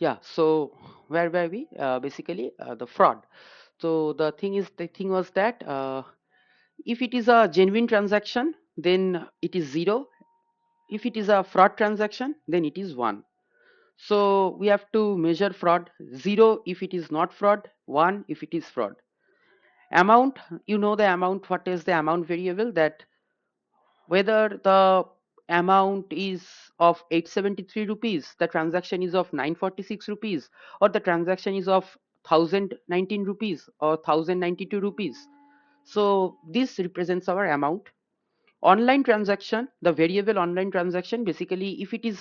Yeah, so where were we? Basically, the fraud. So the thing was that if it is a genuine transaction, then it is zero. If it is a fraud transaction, then it is one. So we have to measure fraud: zero if it is not fraud, one if it is fraud. Amount, you know the amount. What is the amount variable? That whether the amount is of 873 rupees, the transaction is of 946 rupees, or the transaction is of 1019 rupees or 1092 rupees. So this represents our amount. Online transaction, the variable online transaction, basically if it is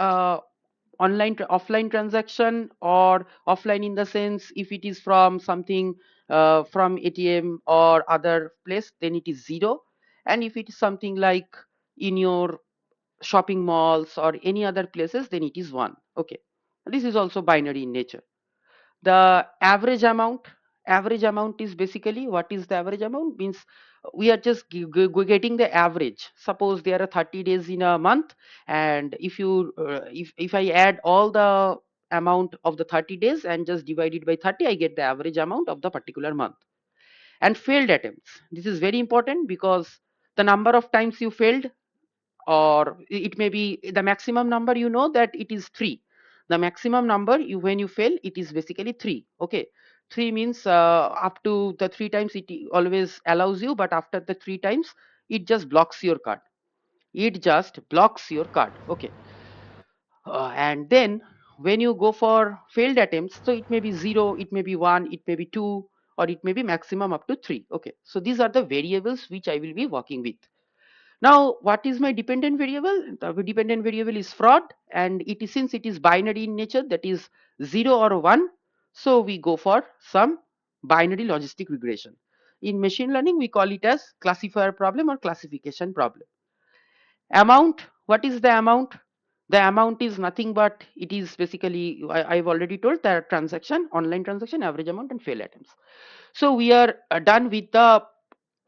offline transaction, or offline in the sense if it is from something from ATM or other place, then it is zero. And if it is something like in your shopping malls or any other places, then it is one. Okay, this is also binary in nature. The average amount is basically, what is the average amount means, we are just getting the average. Suppose there are 30 days in a month, and if I add all the amount of the 30 days and just divide it by 30, I get the average amount of the particular month. And failed attempts, this is very important, because the number of times you failed, or it may be the maximum number, you know that it is 3. The maximum number you, when you fail, it is basically 3. Okay, 3 means up to the 3 times it always allows you, but after the 3 times it just blocks your card. It just blocks your card. Okay. And then when you go for failed attempts, so it may be 0, it may be 1, it may be 2, or it may be maximum up to 3. Okay, so these are the variables which I will be working with. Now, what is my dependent variable? The dependent variable is fraud, and it is, since it is binary in nature, that is 0 or 1. So we go for some binary logistic regression. In machine learning, we call it as classifier problem or classification problem. Amount, what is the amount? The amount is nothing but it is basically, I've already told, that transaction, online transaction, average amount, and fail attempts. So we are done with the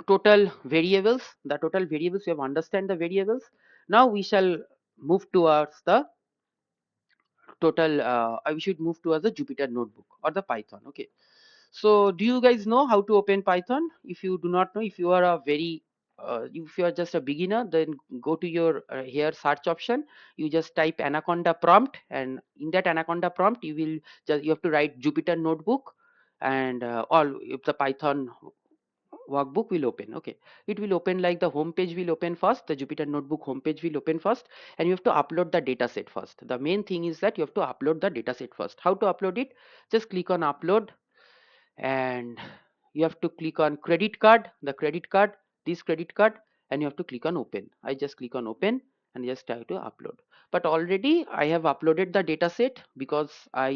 total variables. The total variables, we have understand the variables. Now we shall move towards the total we should move towards the Jupyter notebook or the Python. Okay, so do you guys know how to open Python? If you do not know, if you are a very if you are just a beginner, then go to your here search option. You just type anaconda prompt, and in that anaconda prompt you will just, you have to write Jupyter notebook, and all if the Python workbook will open. Okay, it will open like the home page will open first, the Jupyter notebook home page will open first, and you have to upload the data set first. The main thing is that you have to upload the data set first. How to upload it? Just click on upload, and you have to click on credit card, the credit card, this credit card, and you have to click on open. I just click on open and just try to upload. But already I have uploaded the data set, because I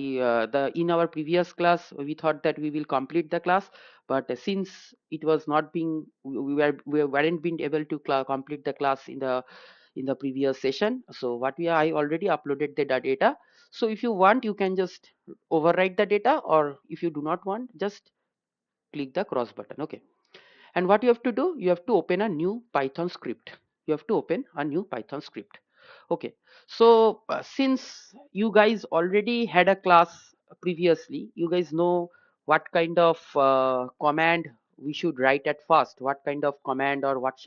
the in our previous class we thought that we will complete the class, but since it was not being, we weren't been able to complete the class in the previous session. So what we I already uploaded the data. So if you want, you can just overwrite the data, or if you do not want, just click the cross button. Okay, and what you have to do, you have to open a new Python script. You have to open a new Python script. Okay, so since you guys already had a class previously, you guys know what kind of command we should write at first, what kind of command, or what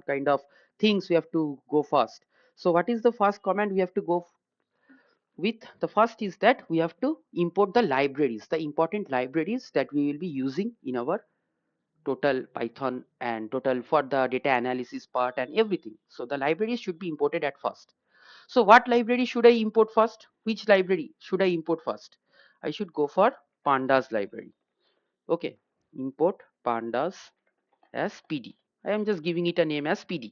kind of things we have to go first. So what is the first command we have to go with? The first is that we have to import the libraries, the important libraries that we will be using in our total Python, and total for the data analysis part and everything. So the libraries should be imported at first. So what library should I import first? Which library should I import first? I should go for pandas library. Okay, import pandas as PD. I am just giving it a name as PD.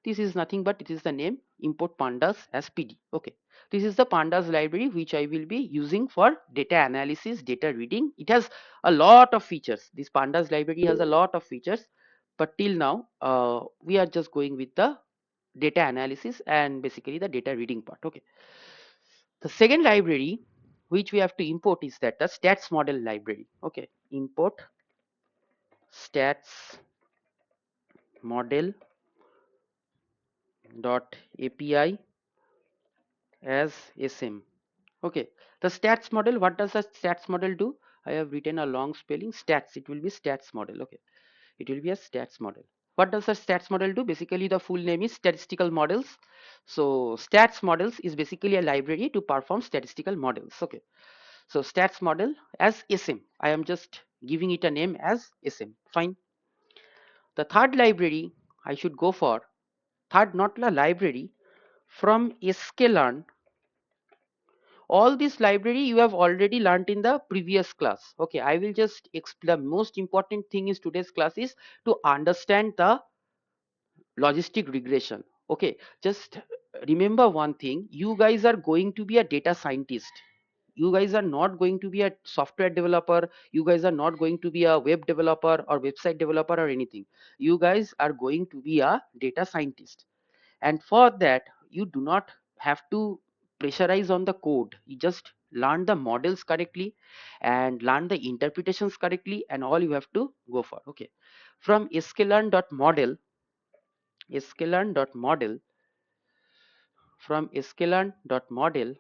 This is nothing but it is the name, import pandas as PD. Okay, this is the pandas library which I will be using for data analysis, data reading. It has a lot of features. This pandas library has a lot of features, but till now we are just going with the data analysis and basically the data reading part. Okay, the second library which we have to import is that the stats model library. Okay, import stats model dot API as SM. Okay, the stats model, what does the stats model do? I have written a long spelling, stats, it will be stats model. Okay, it will be a stats model. What does a stats model do? Basically the full name is statistical models. So stats models is basically a library to perform statistical models. Okay, so stats model as SM, I am just giving it a name as SM. Fine. The third library I should go for, third not a library, from sklearn. All this library you have already learnt in the previous class. Okay, I will just explain. The most important thing is today's class is to understand the logistic regression. Okay, just remember one thing, you guys are going to be a data scientist. You guys are not going to be a software developer, you guys are not going to be a web developer or website developer or anything. You guys are going to be a data scientist, and for that you do not have to pressurize on the code. You just learn the models correctly and learn the interpretations correctly, and all you have to go for. Okay, from sklearn.model, sklearn.model, from sklearn.model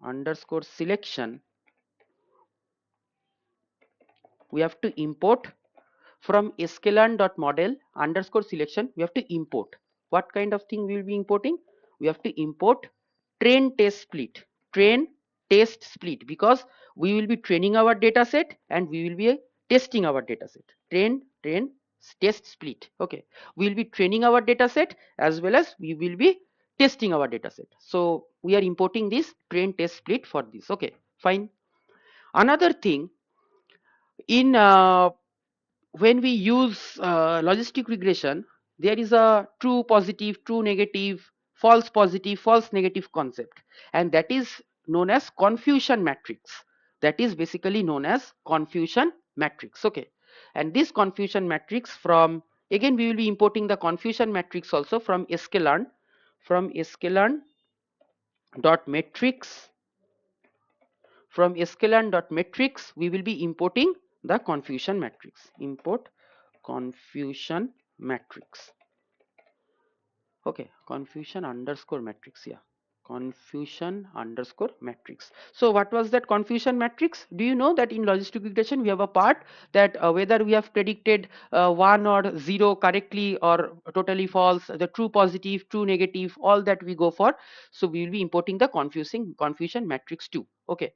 underscore selection, we have to import. From sklearn.model underscore selection, we have to import. What kind of thing we will be importing? We have to import train test split. Train test split, because we will be training our data set and we will be testing our data set. Train test split. Okay, we will be training our data set as well as we will be testing our data set. So we are importing this train test split for this. Okay, fine. Another thing, in when we use logistic regression, there is a true positive, true negative, false positive, false negative concept, and that is known as confusion matrix. That is basically known as confusion matrix. Okay, and this confusion matrix, from, again we will be importing the confusion matrix also from sklearn. From sklearn dot matrix, from sklearn.matrix we will be importing the confusion matrix. Import confusion matrix. Okay, confusion underscore matrix. Yeah, confusion underscore matrix. So what was that confusion matrix? Do you know that in logistic regression we have a part that whether we have predicted 1 or 0 correctly or totally false, the true positive, true negative, all that we go for. So we will be importing the confusion matrix too. Okay,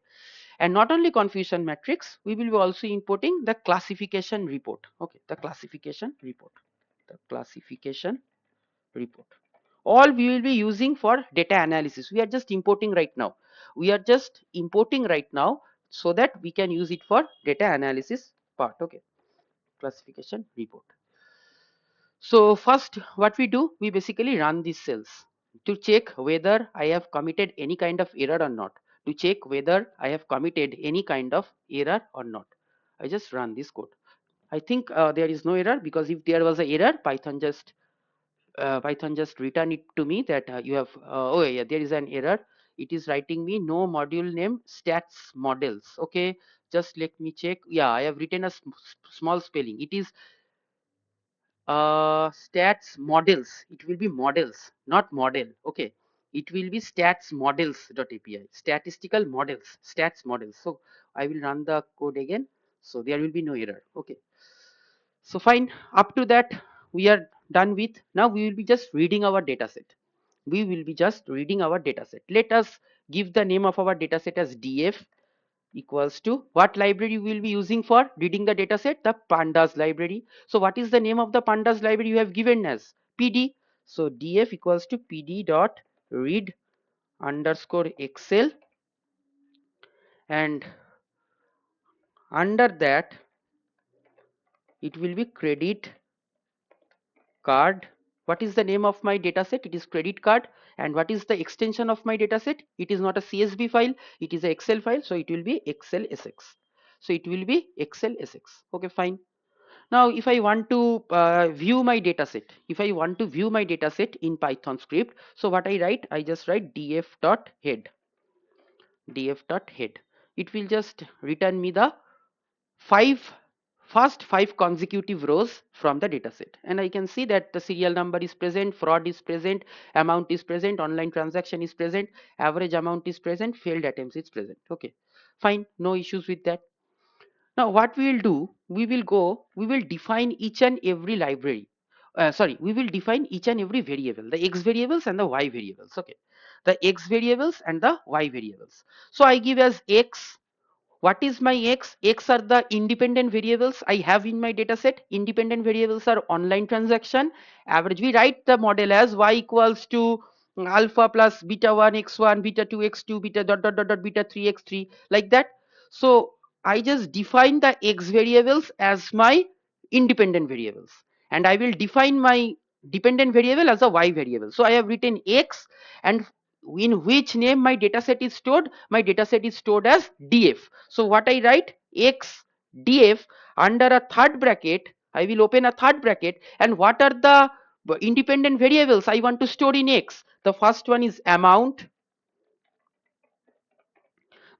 and not only confusion matrix, we will be also importing the classification report. Okay, the classification report, the classification report, all we will be using for data analysis. We are just importing right now, we are just importing right now, so that we can use it for data analysis part. Okay, classification report. So first what we do, we basically run these cells to check whether I have committed any kind of error or not, to check whether I have committed any kind of error or not. I just run this code. I think there is no error, because if there was an error, Python just return it to me that you have oh yeah, there is an error. It is writing me no module name stats models. Okay, just let me check. Yeah, I have written a small spelling. It is stats models. It will be models, not model. Okay, it will be stats models dot api, statistical models, stats models. So I will run the code again, so there will be no error. Okay, so fine, up to that we are done with. Now we will be just reading our data set. We will be just reading our data set. Let us give the name of our data set as df, equals to what library we will be using for reading the data set? The pandas library. So what is the name of the pandas library you have given as? PD. So df equals to pd dot read underscore excel, and under that it will be credit card. What is the name of my data set? It is credit card. And what is the extension of my data set? It is not a CSV file, it is a excel file, so it will be excel sx. So it will be excel sx. Okay, fine. Now if I want to view my data set, if I want to view my data set in Python script, so what I write, I just write df.head, df.head. It will just return me the five first 5 consecutive rows from the dataset, and I can see that the serial number is present, fraud is present, amount is present, online transaction is present, average amount is present, failed attempts is present. Okay, fine, no issues with that. Now what we will do, we will define each and every library. Sorry, we will define each and every variable, the x variables and the y variables. Okay, the x variables and the y variables. So I give as x. What is my x? X are the independent variables I have in my data set. Independent variables are online transaction, average. We write the model as y equals to alpha plus beta 1 x1, beta 2 x2, beta dot dot dot dot beta 3 x3, like that. So I just define the x variables as my independent variables, and I will define my dependent variable as a y variable. So I have written x, and in which name my dataset is stored? My dataset is stored as df. So what I write? X df, under a third bracket I will open a third bracket, and what are the independent variables I want to store in x? The first one is amount.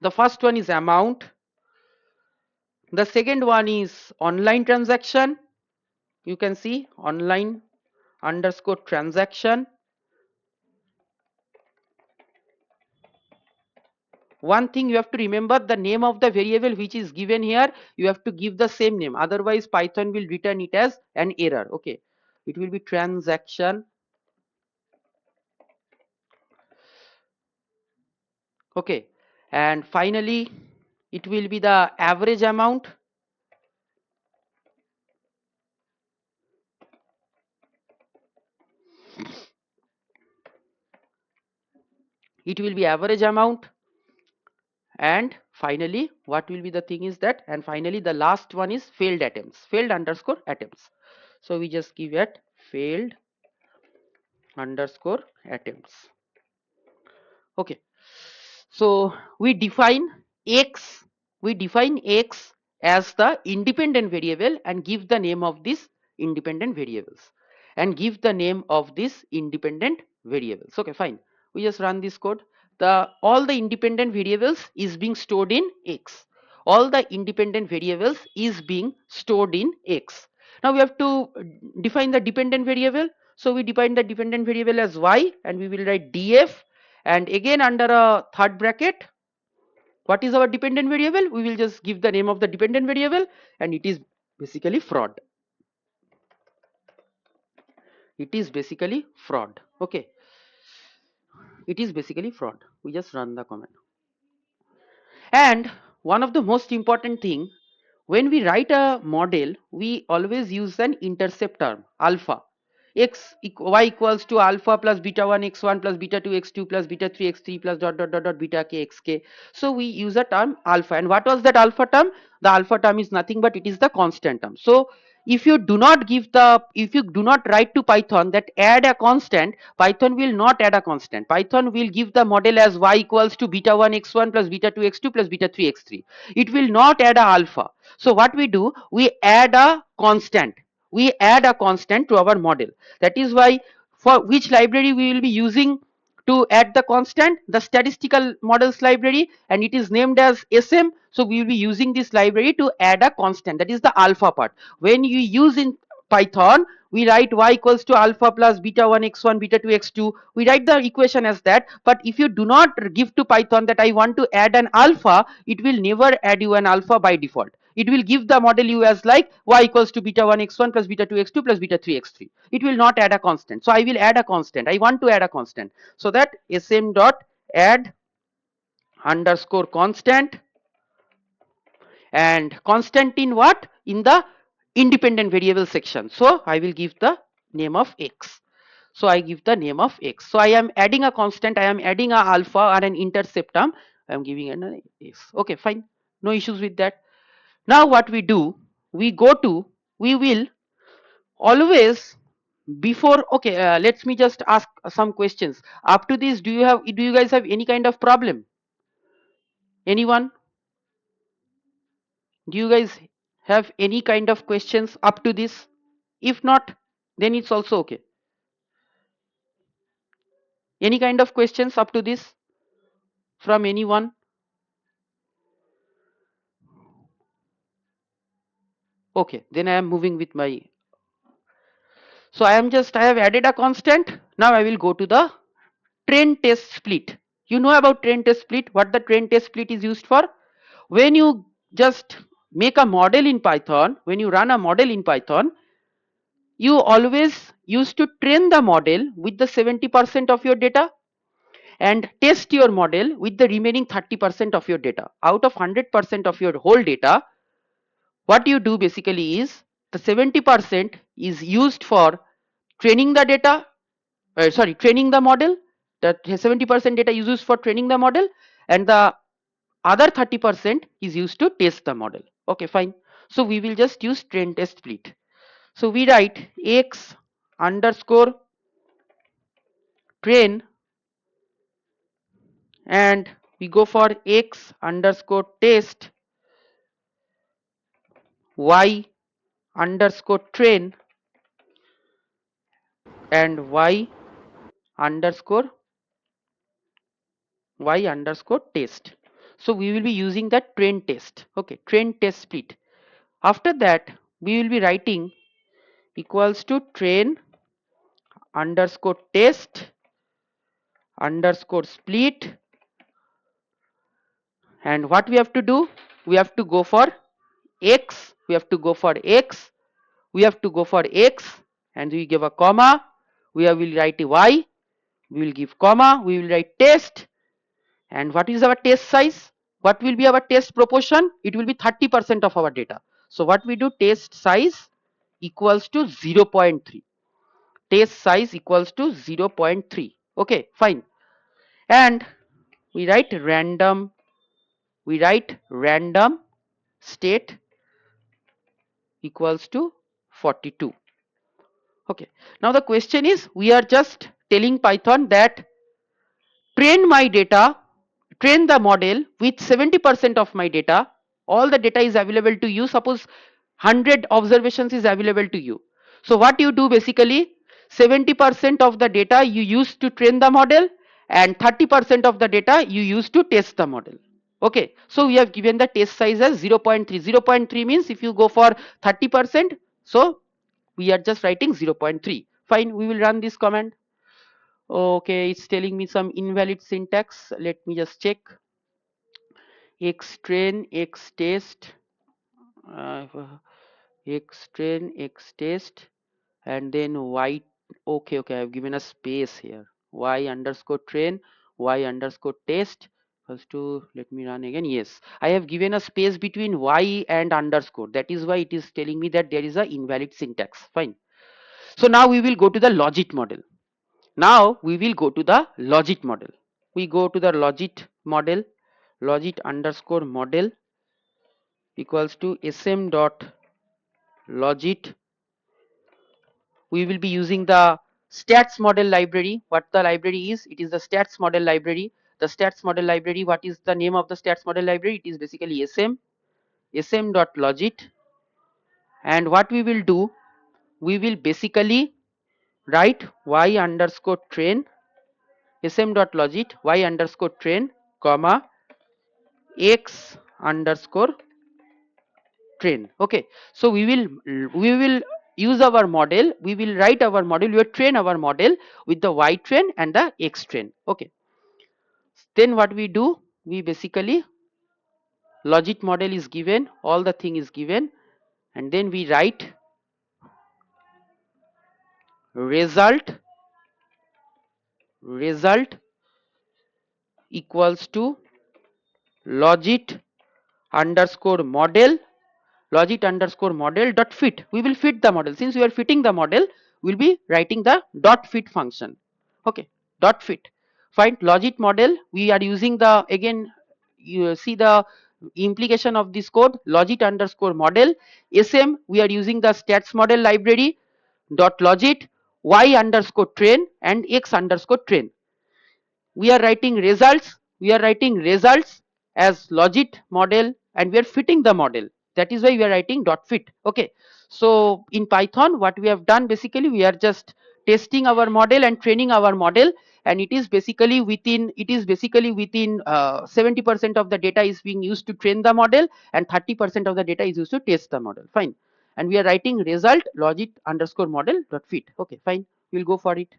The first one is amount. The second one is online transaction. You can see online underscore transaction. One thing you have to remember, the name of the variable which is given here, you have to give the same name, otherwise Python will return it as an error. Okay, it will be transaction. Okay, and finally it will be the average amount. It will be average amount. And finally what will be the thing is that, and finally the last one is failed attempts, failed underscore attempts. So we just give it failed underscore attempts. Okay, so x we define x as the independent variable and give the name of this independent variables, and give the name of this independent variables. Okay, fine, we just run this code. The all the independent variables is being stored in x. All the independent variables is being stored in x. Now we have to define the dependent variable. So we define the dependent variable as y, and we will write df, and again under a third bracket, what is our dependent variable? We will just give the name of the dependent variable, and it is basically fraud. It is basically fraud. Okay, it is basically fraud. We just run the command. And one of the most important thing, when we write a model, we always use an intercept term alpha. Y equals to alpha plus beta 1 x1 plus beta 2 x2 plus beta 3 x3 plus dot dot dot dot beta k xk. So we use a term alpha, and what was that alpha term? The alpha term is nothing but it is the constant term. So if you do not write to Python that add a constant, Python will not add a constant. Python will give the model as y equals to beta 1 x1 plus beta 2 x2 plus beta 3 x3. It will not add a alpha. So what we do, we add a constant. We add a constant to our model. That is why, for which library we will be using to add the constant? The statistical models library, and it is named as sm. So we will be using this library to add a constant, that is the alpha part. When you use in Python, we write y equals to alpha plus beta 1 x1 beta 2 x2. We write the equation as that. But if you do not give to Python that I want to add an alpha, it will never add you an alpha by default. It will give the model you as like y equals to beta 1 x1 plus beta 2 x2 plus beta 3 x3. It will not add a constant. So I will add a constant. I want to add a constant. So that sm dot add underscore constant, and constant in what? In the independent variable section. So I will give the name of x. So I give the name of x. So I am adding a constant, I am adding a alpha or an intercept term, I am giving an x. Okay, fine, no issues with that. Now what we do, we will always, before, okay, let me just ask some questions. Up to this, do you guys have any kind of problem? Anyone? Do you guys have any kind of questions up to this? If not, then it's also okay. Any kind of questions up to this from anyone? Okay, then I am moving with my, so I have added a constant. Now I will go to the train test split. You know about train test split, what the train test split is used for? When you just make a model in Python, when you run a model in Python, you always used to train the model with the 70% of your data and test your model with the remaining 30% of your data. Out of 100% of your whole data, what you do basically is the 70% is used for training the data, training the model. That 70% data is used for training the model, and the other 30% is used to test the model. Okay, fine. So we will just use train test split. So we write x underscore train, and we go for x underscore test, y underscore train, and underscore y underscore test. So we will be using the train test. Okay, train test split. After that, we will be writing equals to train underscore test underscore split. And what we have to do? We have to go for x. We have to go for x. We have to go for x, and we give a comma. We will write y. We will give comma. We will write test. And what is our test size? What will be our test proportion? It will be 30% of our data. So what we do, test size equals to 0.3. Test size equals to 0.3. Okay, fine. And we write random, state equals to 42. Okay, now the question is, we are just telling Python that train my data, train the model with 70% of my data. All the data is available to you. Suppose 100 observations is available to you. So what you do basically, 70% of the data you use to train the model, and 30% of the data you use to test the model. Okay, so we have given the test size as 0.3. 0.3 means if you go for 30%, so we are just writing 0.3. Fine, we will run this command. Okay, it's telling me some invalid syntax. Let me just check. X train, X test, uh, X train, X test, and then Y. Okay, okay, I've given a space here. Y underscore train, Y underscore test. First to, let me run again. Yes, I have given a space between Y and underscore. That is why it is telling me that there is a invalid syntax. Fine. So now we will go to the logit model. Now we will go to the logit model. We go to the logit model, logit underscore model equals to sm dot logit. We will be using the stats model library. What the library is? It is the stats model library. The stats model library, what is the name of the stats model library? It is basically sm dot logit. And what we will do, we will basically write y underscore train, sm.logit y underscore train, comma x underscore train. Okay, so we will use our model, we will write our model, we will train our model with the y train and the x train. Okay, then what we do, we basically, logit model is given, all the thing is given, and then we write result equals to logit underscore model, logit underscore model dot fit. We will fit the model. Since we are fitting the model, we'll be writing the dot fit function. Okay, dot fit. Find logit model. We are using the, again, you see the implication of this code, logit underscore model. Sm, we are using the stats model library dot logit y underscore train and x underscore train. We are writing results as logit model, and we are fitting the model. That is why we are writing dot fit. Okay, so in Python, what we have done basically, we are just testing our model and training our model, and it is basically within 70% of the data is being used to train the model, and 30% of the data is used to test the model. Fine. and we are writing result logit underscore model dot fit. Okay, fine, we'll go for it.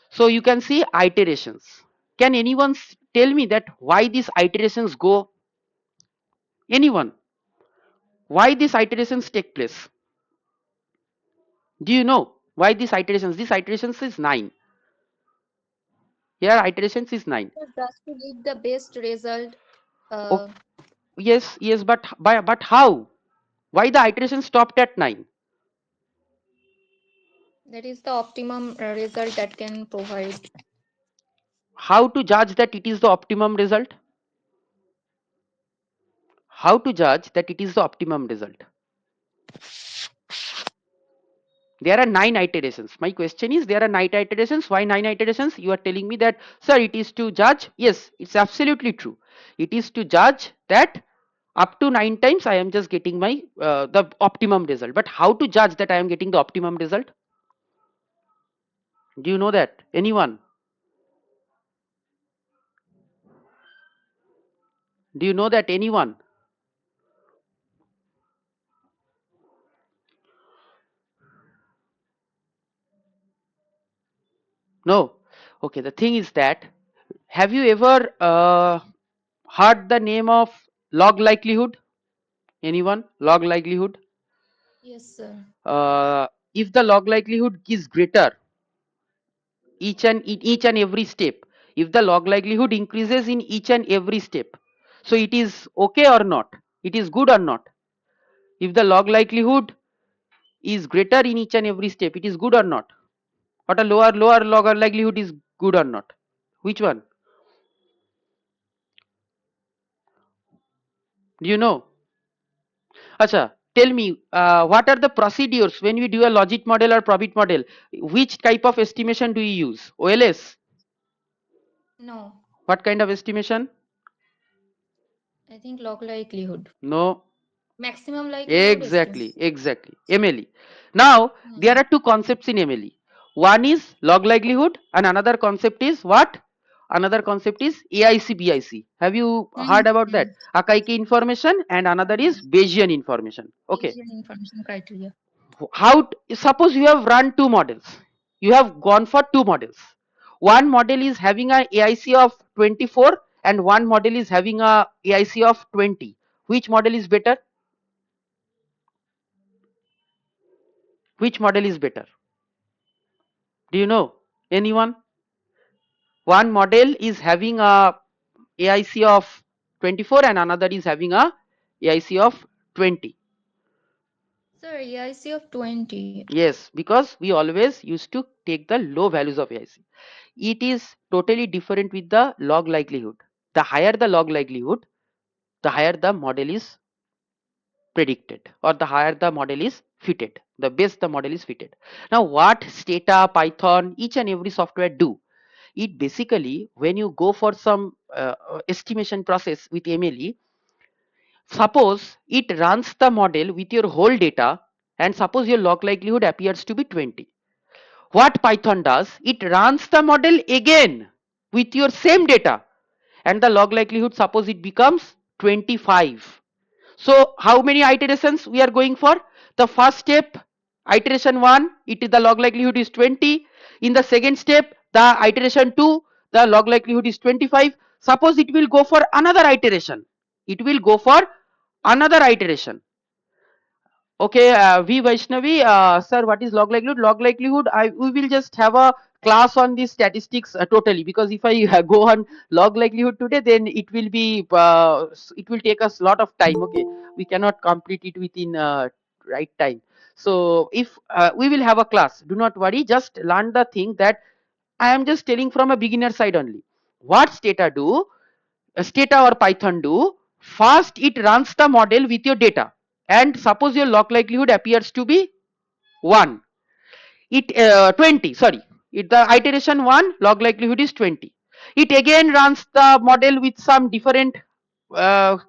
So you can see iterations. Can anyone tell me that why these iterations go? Anyone? Why these iterations take place? Do you know why these iterations? These iterations is 9. Here iterations is 9. So just to get the best result, Oh, uh, yes, yes, but how? Why the iteration stopped at 9? that is the optimum result that can provide. How to judge that it is the optimum result? How to judge that it is the optimum result? There are 9 iterations. My question is, there are 9 iterations. Why 9 iterations? You are telling me that, sir, it is to judge. Yes, it's absolutely true. It is to judge that up to 9 times I am just getting my the optimum result. But how to judge that I am getting the optimum result? Do you know that? Anyone? Do you know that? Anyone? No. Okay, the thing is that, have you ever heard the name of log likelihood? Anyone? Log likelihood? Yes, sir. If the log likelihood is greater in each and every step, if the log likelihood increases in each and every step, so it is okay or not? It is good or not? If the log likelihood is greater in each and every step, it is good or not? Or a lower log likelihood is good or not? Which one? Do you know? Acha, tell me, what are the procedures when we do a logit model or probit model? Which type of estimation do you use? OLS? No, What kind of estimation? I think log likelihood. No. Maximum likelihood estimate. Exactly. MLE. Now, there Hmm. are two concepts in MLE. One is log likelihood, and another concept is what? Another concept is AIC BIC. Have you heard about that? Hmm. Akaike information, and another is Bayesian information. Okay. Asian information criteria. Suppose you have run two models, you have gone for two models. One model is having a AIC of 24 and one model is having a AIC of 20. Which model is better? Which model is better? Do you know? Anyone? One model is having a AIC of 24 and another is having a AIC of 20. Sir, EIC of 20. Yes, because we always used to take the low values of AIC. It is totally different with the log likelihood. The higher the log likelihood, the higher the model is predicted, or the higher the model is fitted, the best the model is fitted. Now, what Stata, Python, each and every software do, it basically, when you go for some estimation process with MLE, suppose it runs the model with your whole data, and suppose your log likelihood appears to be 20. What Python does, it runs the model again with your same data, and the log likelihood, suppose it becomes 25. So how many iterations we are going for? The first step, iteration 1, it is the log likelihood is 20. In the second step, the iteration 2, the log likelihood is 25. Suppose it will go for another iteration. It will go for another iteration. Okay, V Vaishnavi, sir, what is log likelihood? Log likelihood, we will just have a class on these statistics totally, because if I go on log likelihood today, then it will take us a lot of time. Okay, we cannot complete it within right time. So if we will have a class, do not worry, just learn the thing that I am just telling from a beginner side only. What Stata do? Stata or Python do, first it runs the model with your data, and suppose your log likelihood appears to be 1, it 20, sorry, the iteration 1 log likelihood is 20. It again runs the model with some different with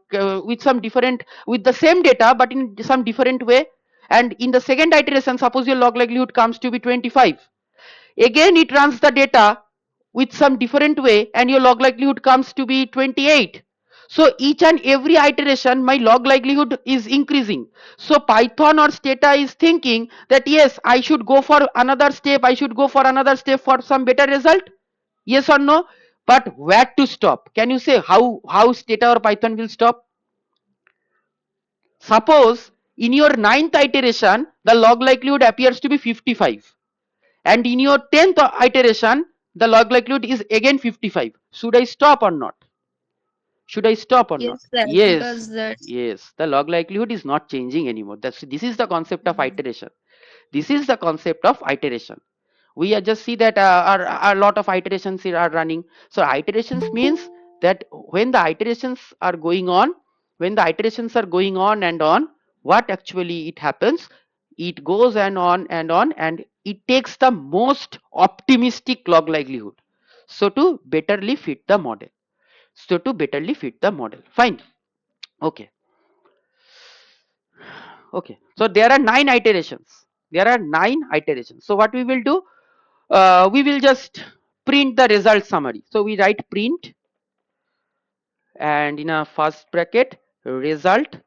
the same data but in some different way, and in the second iteration, suppose your log likelihood comes to be 25. Again it runs the data with some different way and your log likelihood comes to be 28. So each and every iteration my log likelihood is increasing. So Python or Stata is thinking that yes, I should go for another step, I should go for another step for some better result. Yes or no? But where to stop? Can you say how Stata or Python will stop? Suppose in your ninth iteration the log likelihood appears to be 55, and in your 10th iteration the log likelihood is again 55. Should I stop or not? Should I stop or not? Yes, sir, Yes, because that's yes. The log likelihood is not changing anymore. This is the concept of mm, iteration. This is the concept of iteration. We are just see that a lot of iterations here are running. So iterations means that when the iterations are going on, when the iterations are going on and on, what actually it happens? It goes and on and on, and it takes the most optimistic log likelihood. So to betterly fit the model. So to betterly fit the model. Fine. Okay. Okay. So there are 9 iterations. There are 9 iterations. So what we will do? We will just print the result summary. So we write print, and in a first bracket result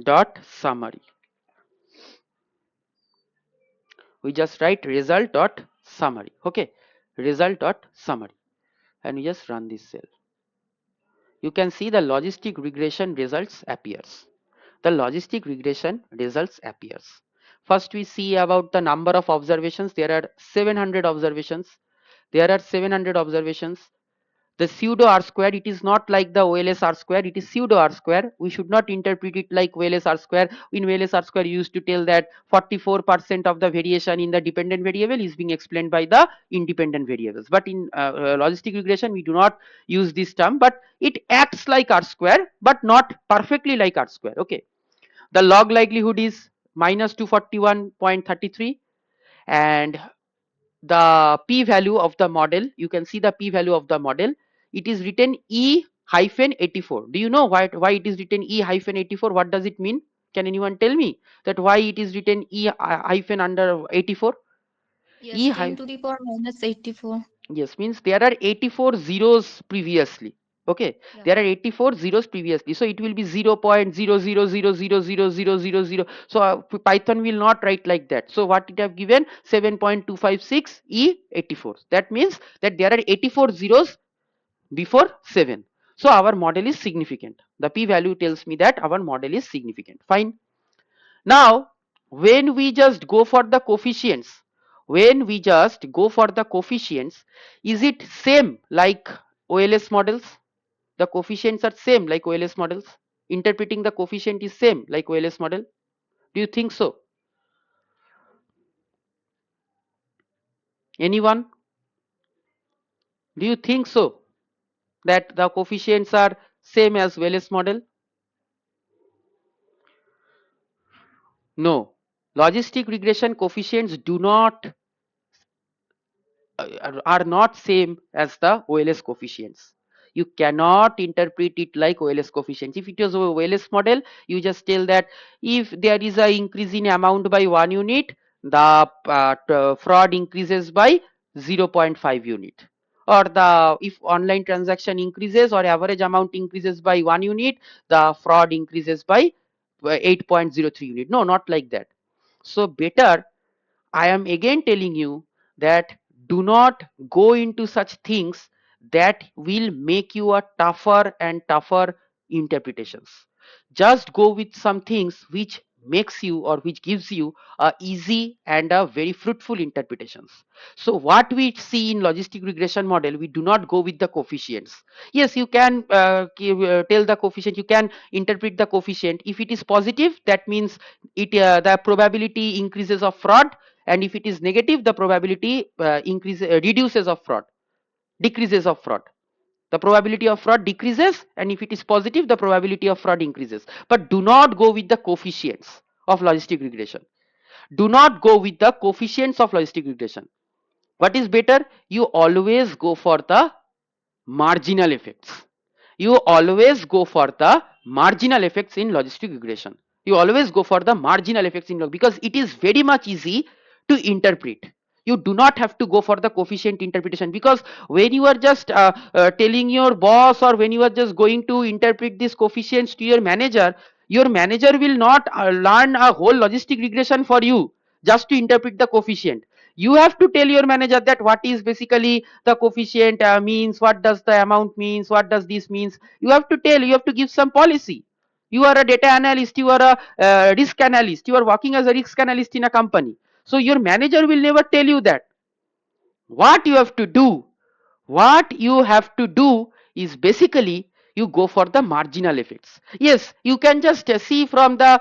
dot summary. We just write result dot summary. Okay. Result dot summary, and we just run this cell. You can see the logistic regression results appears. The logistic regression results appears. First we see about the number of observations. There are 700 observations. There are 700 observations. The pseudo r square, it is not like the OLS r square, it is pseudo r square. We should not interpret it like OLS r square. In OLS r square, you used to tell that 44% of the variation in the dependent variable is being explained by the independent variables. But in logistic regression, we do not use this term, but it acts like r square, but not perfectly like r square. Okay. The log likelihood is minus 241.33, and the p value of the model, you can see the p value of the model, it is written e hyphen 84. Do you know why it is written e hyphen 84? What does it mean? Can anyone tell me that why it is written e hyphen under 84? yes, e 10 hy- to the power minus 84. yes, means there are 84 zeros previously. Okay, Yeah. there are 84 zeros previously, so it will be 0.000000000. So Python will not write like that. So what it have given 7.256 e84. That means that there are 84 zeros before 7. So our model is significant. The p value tells me that our model is significant. Fine. Now, when we just go for the coefficients, when we just go for the coefficients, is it same like OLS models? The coefficients are same like OLS models. Interpreting the coefficient is same like OLS model. Do you think so? Anyone? Do you think so? That the coefficients are same as OLS model? No. Logistic regression coefficients do not are not same as the OLS coefficients. You cannot interpret it like OLS coefficients. If it was a OLS model, you just tell that if there is a increase in amount by 1 unit, the fraud increases by 0.5 unit. Or the if online transaction increases or average amount increases by 1 unit, the fraud increases by 8.03 unit. No, not like that. So better, I am again telling you that do not go into such things that will make you a tougher and tougher interpretations. Just go with some things which makes you or which gives you a easy and a very fruitful interpretations. So what we see in logistic regression model, we do not go with the coefficients. Yes, you can tell the coefficient, you can interpret the coefficient. If it is positive, that means it the probability increases of fraud, and if it is negative, the probability reduces of fraud, decreases of fraud. The probability of fraud decreases, and if it is positive, the probability of fraud increases. But do not go with the coefficients of logistic regression. Do not go with the coefficients of logistic regression. What is better? You always go for the marginal effects. You always go for the marginal effects in logistic regression. You always go for the marginal effects in because it is very much easy to interpret. You do not have to go for the coefficient interpretation, because when you are just telling your boss, or when you are just going to interpret these coefficients to your manager will not learn a whole logistic regression for you just to interpret the coefficient. You have to tell your manager that what is basically the coefficient means, what does the amount means, what does this means. You have to tell, you have to give some policy. You are a data analyst, you are a risk analyst, you are working as a risk analyst in a company. So your manager will never tell you that. What you have to do, what you have to do is basically you go for the marginal effects. Yes, you can just see from the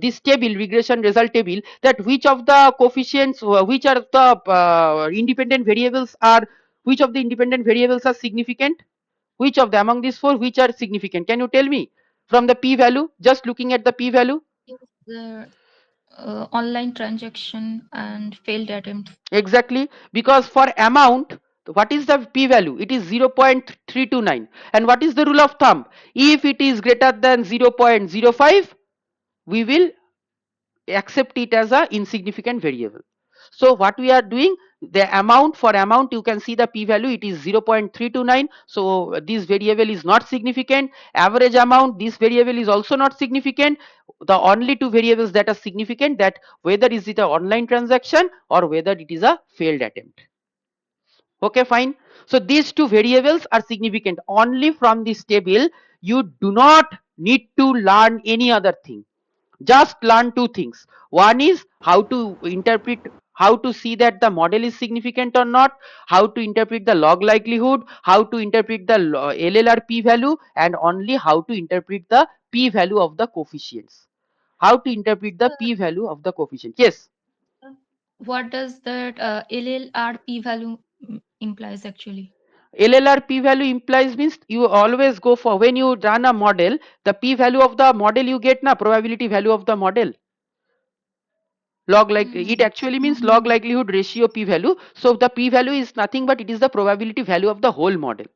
this table, regression result table, that which of the coefficients, which are the independent variables are, which of the independent variables are significant, which of the among these four which are significant. Can you tell me from the p value, just looking at the p value? Yes, the online transaction and failed attempts. Exactly, because for amount, what is the p value? It is 0.329. And what is the rule of thumb? If it is greater than 0.05, we will accept it as a insignificant variable. So what we are doing, the amount, for amount you can see the p value, it is 0.329. So this variable is not significant. Average amount, this variable is also not significant. The only two variables that are significant, that whether is it a online transaction or whether it is a failed attempt. Okay, fine. So these two variables are significant. Only from this table, you do not need to learn any other thing. Just learn two things. One is how to interpret, how to see that the model is significant or not, how to interpret the log likelihood, how to interpret the LLR p value, and only how to interpret the p value of the coefficients. How to interpret the p value of the coefficient. Yes. What does that LLR p-value implies actually? LLR p value implies means you always go for, when you run a model, the p value of the model you get na, probability value of the model. Log, like it actually means log Mhm. likelihood ratio p value. So the p value is nothing but it is the probability value of the whole model.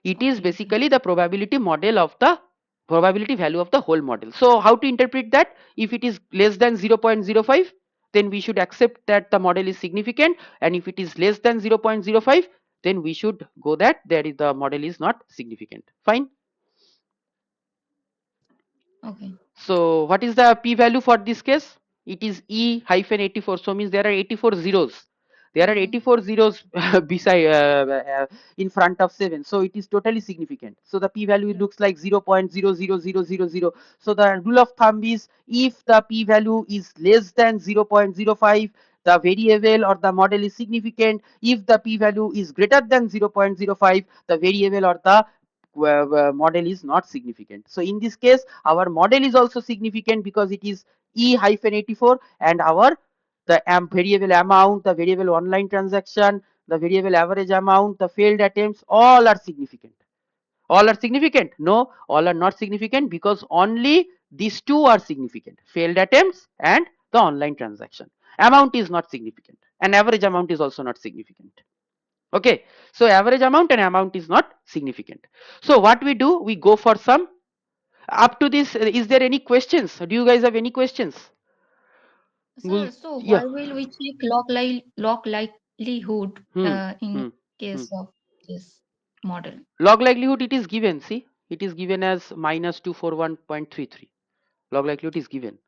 It is Okay, okay. basically the probability model of the probability value of the whole model. So how to interpret that? If it is less than 0.05, then we should accept that the model is significant, and if it is less than 0.05, then we should go that there is, the model is not significant. Fine. Okay. So what is the p value for this case? It is e hyphen 84. So means there are 84 zeros. There are Mhm. 84 zeros beside in front of 7. So it is totally significant. So the p value looks like 0.00000. So the rule of thumb is, if the p value is less than 0.05, the variable or the model is significant. If the p value is greater than 0.05, the variable or the model is not significant. So in this case, our model is also significant because it is e hyphen 84, and our the variable amount, the variable online transaction, the variable average amount, the failed attempts, all are significant. All are significant? No, all are not significant, because only these two are significant: failed attempts and the online transaction. Amount is not significant, and average amount is also not significant. Okay, so average amount and amount is not significant. So what we do, we go for some, up to this, is there any questions? Do you guys have any questions? Sir, so Yeah. why will we check log likelihood Hmm. in Hmm. Hmm. case of this model? Log likelihood, it is given. See, it is given as minus 241.33. Log likelihood is given.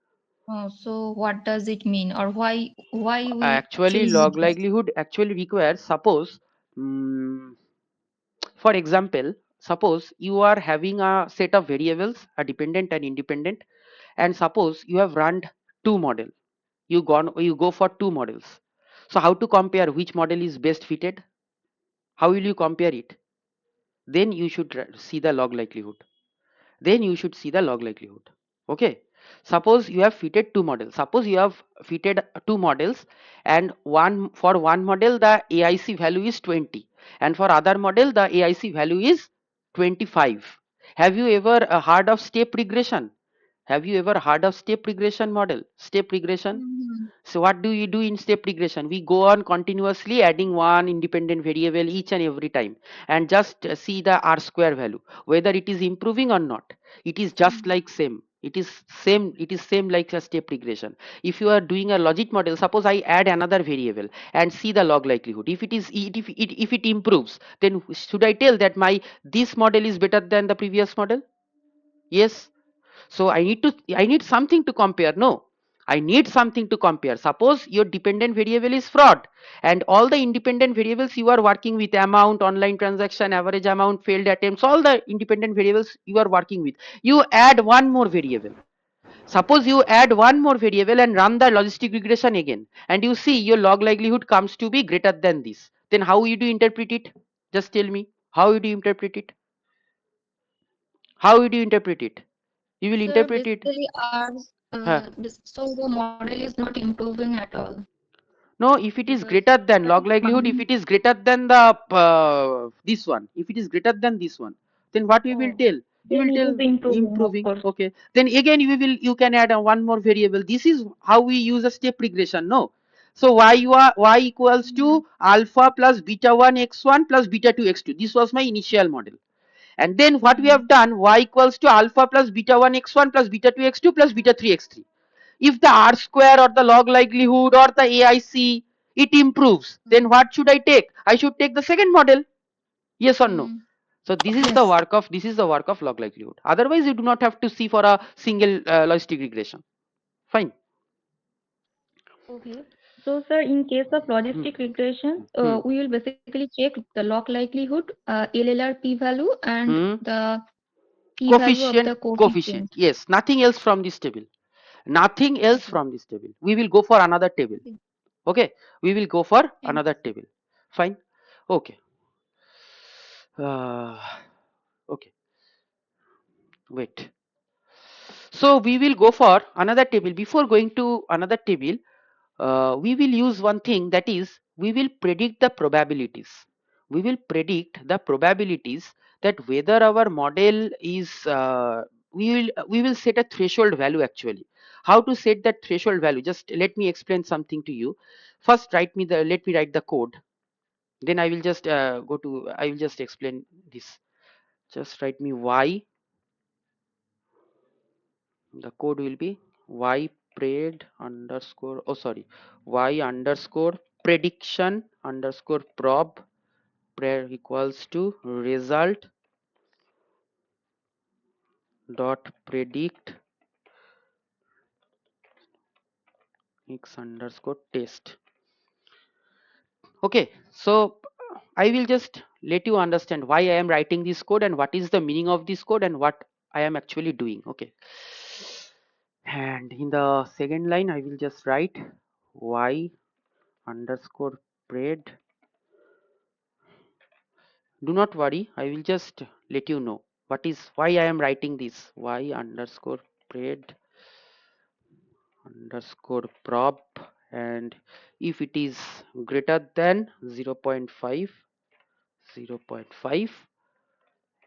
So what does it mean, or why we Actually, choose log this? likelihood actually requires, suppose, for example, suppose you are having a set of variables, a dependent and independent, and suppose you have run two model. You go for two models. So how to compare which model is best fitted? How will you compare it? Then you should see the log likelihood. Then you should see the log likelihood. Okay. Suppose you have fitted two models. Suppose you have fitted two models, and one, for one model the AIC value is 20, and for other model the AIC value is 25. Have you ever heard of step regression? Have you ever heard of step regression model? Step regression. Mhm. So what do you do in step regression? We go on continuously adding one independent variable each and every time, and just see the r square value, whether it is improving or not. It is just Mhm. like same. It is same like a step regression. If you are doing a logic model, suppose I add another variable and see the log likelihood. If it improves, then should I tell that my this model is better than the previous model? Yes. So I need something to compare. No, I need something to compare. Suppose your dependent variable is fraud, and all the independent variables you are working with, amount, online transaction, average amount, failed attempts, all the independent variables you are working with, you add one more variable. Suppose you add one more variable and run the logistic regression again, and you see your log likelihood comes to be greater than this. Then how you do interpret it? Just tell me, how you do interpret it? How would you interpret it? You will Sir, interpret it. basically ours, Huh. so the model is not improving at all No, if it is because greater than that is log likelihood, if fine. it is greater than the this one, if it is greater than this one, then what we will Oh, tell? You then will it is tell improving, of improving. course. Okay. Then again you can add a one more variable. This is how we use a step regression. No. So y equals Mm, to alpha plus beta 1 x1 plus beta 2 x2. This was my initial model. And then what we mm, have done, y equals to alpha plus beta 1 x1 plus beta 2 x2 plus beta 3 x3. If the R square or the log likelihood or the AIC it improves, then mm, what should I take? I should take the second model. Yes or no? mm. So Yes. this is the work of log likelihood. Otherwise, you do not have to see for a single logistic regression. Fine. Okay. So, sir, in case of Hmm. logistic regression, Hmm. we will basically check the log likelihood, LLR p-value, and Hmm. the p-value of Coefficient, the coefficient. coefficient. Yes, nothing else from this table. Nothing else Okay. from this table. We will go for another table. Okay, we will go for Thank another you. table. Fine. Okay. Uh, okay. Wait. So we will go for another table. Before going to another table, we will use one thing, that is we will predict the probabilities. We will predict the probabilities that whether our model is we will set a threshold value actually. How to set that threshold value? Just let me explain something to you. First, let me write the code. Then I will just I will just explain this. Just write me y. The code will be y pred underscore, oh sorry, y underscore prediction underscore prob equals to result dot predict x underscore test. Okay, so I will just let you understand why I am writing this code and what is the meaning of this code and what I am actually doing. Okay, and in the second line I will just write y underscore pred. Do not worry, I will just let you know what is why I am writing this y underscore pred underscore prop, and if it is greater than 0.5, 0.5,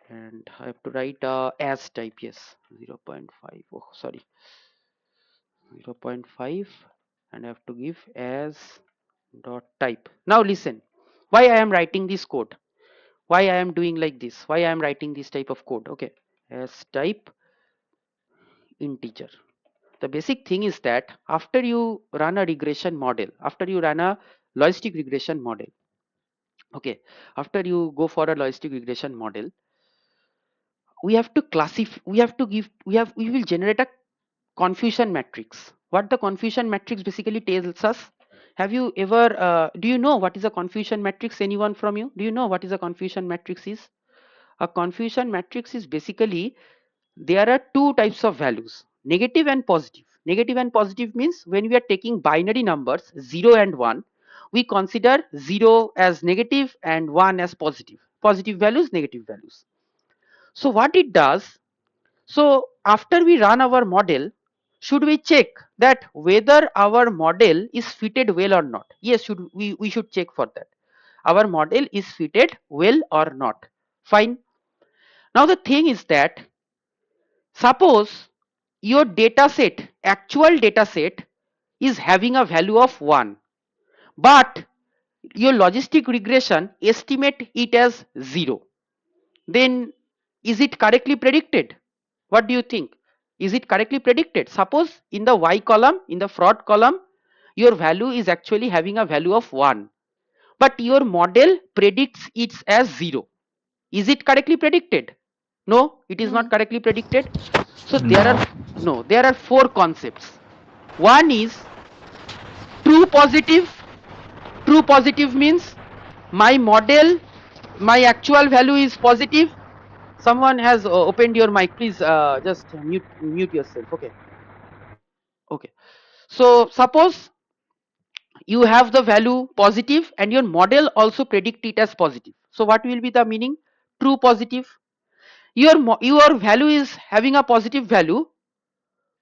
and I have to write as type. Yes, 0.5, oh sorry, 0.5, and I have to give as dot type. Now listen, why I am writing this code, why I am doing like this, why I am writing this type of code. Okay, as type integer. The basic thing is that after you run a regression model, after you run a logistic regression model, okay, after you go for a logistic regression model, we have to classify, we will generate a confusion matrix. What the confusion matrix basically tells us? Have you ever do you know what is a confusion matrix? Anyone from you, do you know what is a confusion matrix is? A confusion matrix is basically, there are two types of values, negative and positive. Negative and positive means when we are taking binary numbers 0 and 1, we consider 0 as negative and 1 as positive. Positive values, negative values. So what it does, so after we run our model, should we check that whether our model is fitted well or not? Yes, we should check for that. Our model is fitted well or not. Fine. Now the thing is that, suppose your data set, actual data set, is having a value of 1, but your logistic regression estimate it as 0. Then is it correctly predicted? What do you think? Is it correctly predicted? Suppose in the y column, in the fraud column, your value is actually having a value of 1, but your model predicts it as 0. Is it correctly predicted? No, it is not No. correctly predicted. So there are No. no, there are four concepts. One is true positive. True positive means my model, my actual value is positive. Someone has opened your mic. Please just mute yourself. Okay. Okay. So suppose you have the value positive and your model also predict it as positive. So what will be the meaning? True positive. Your value is having a positive value,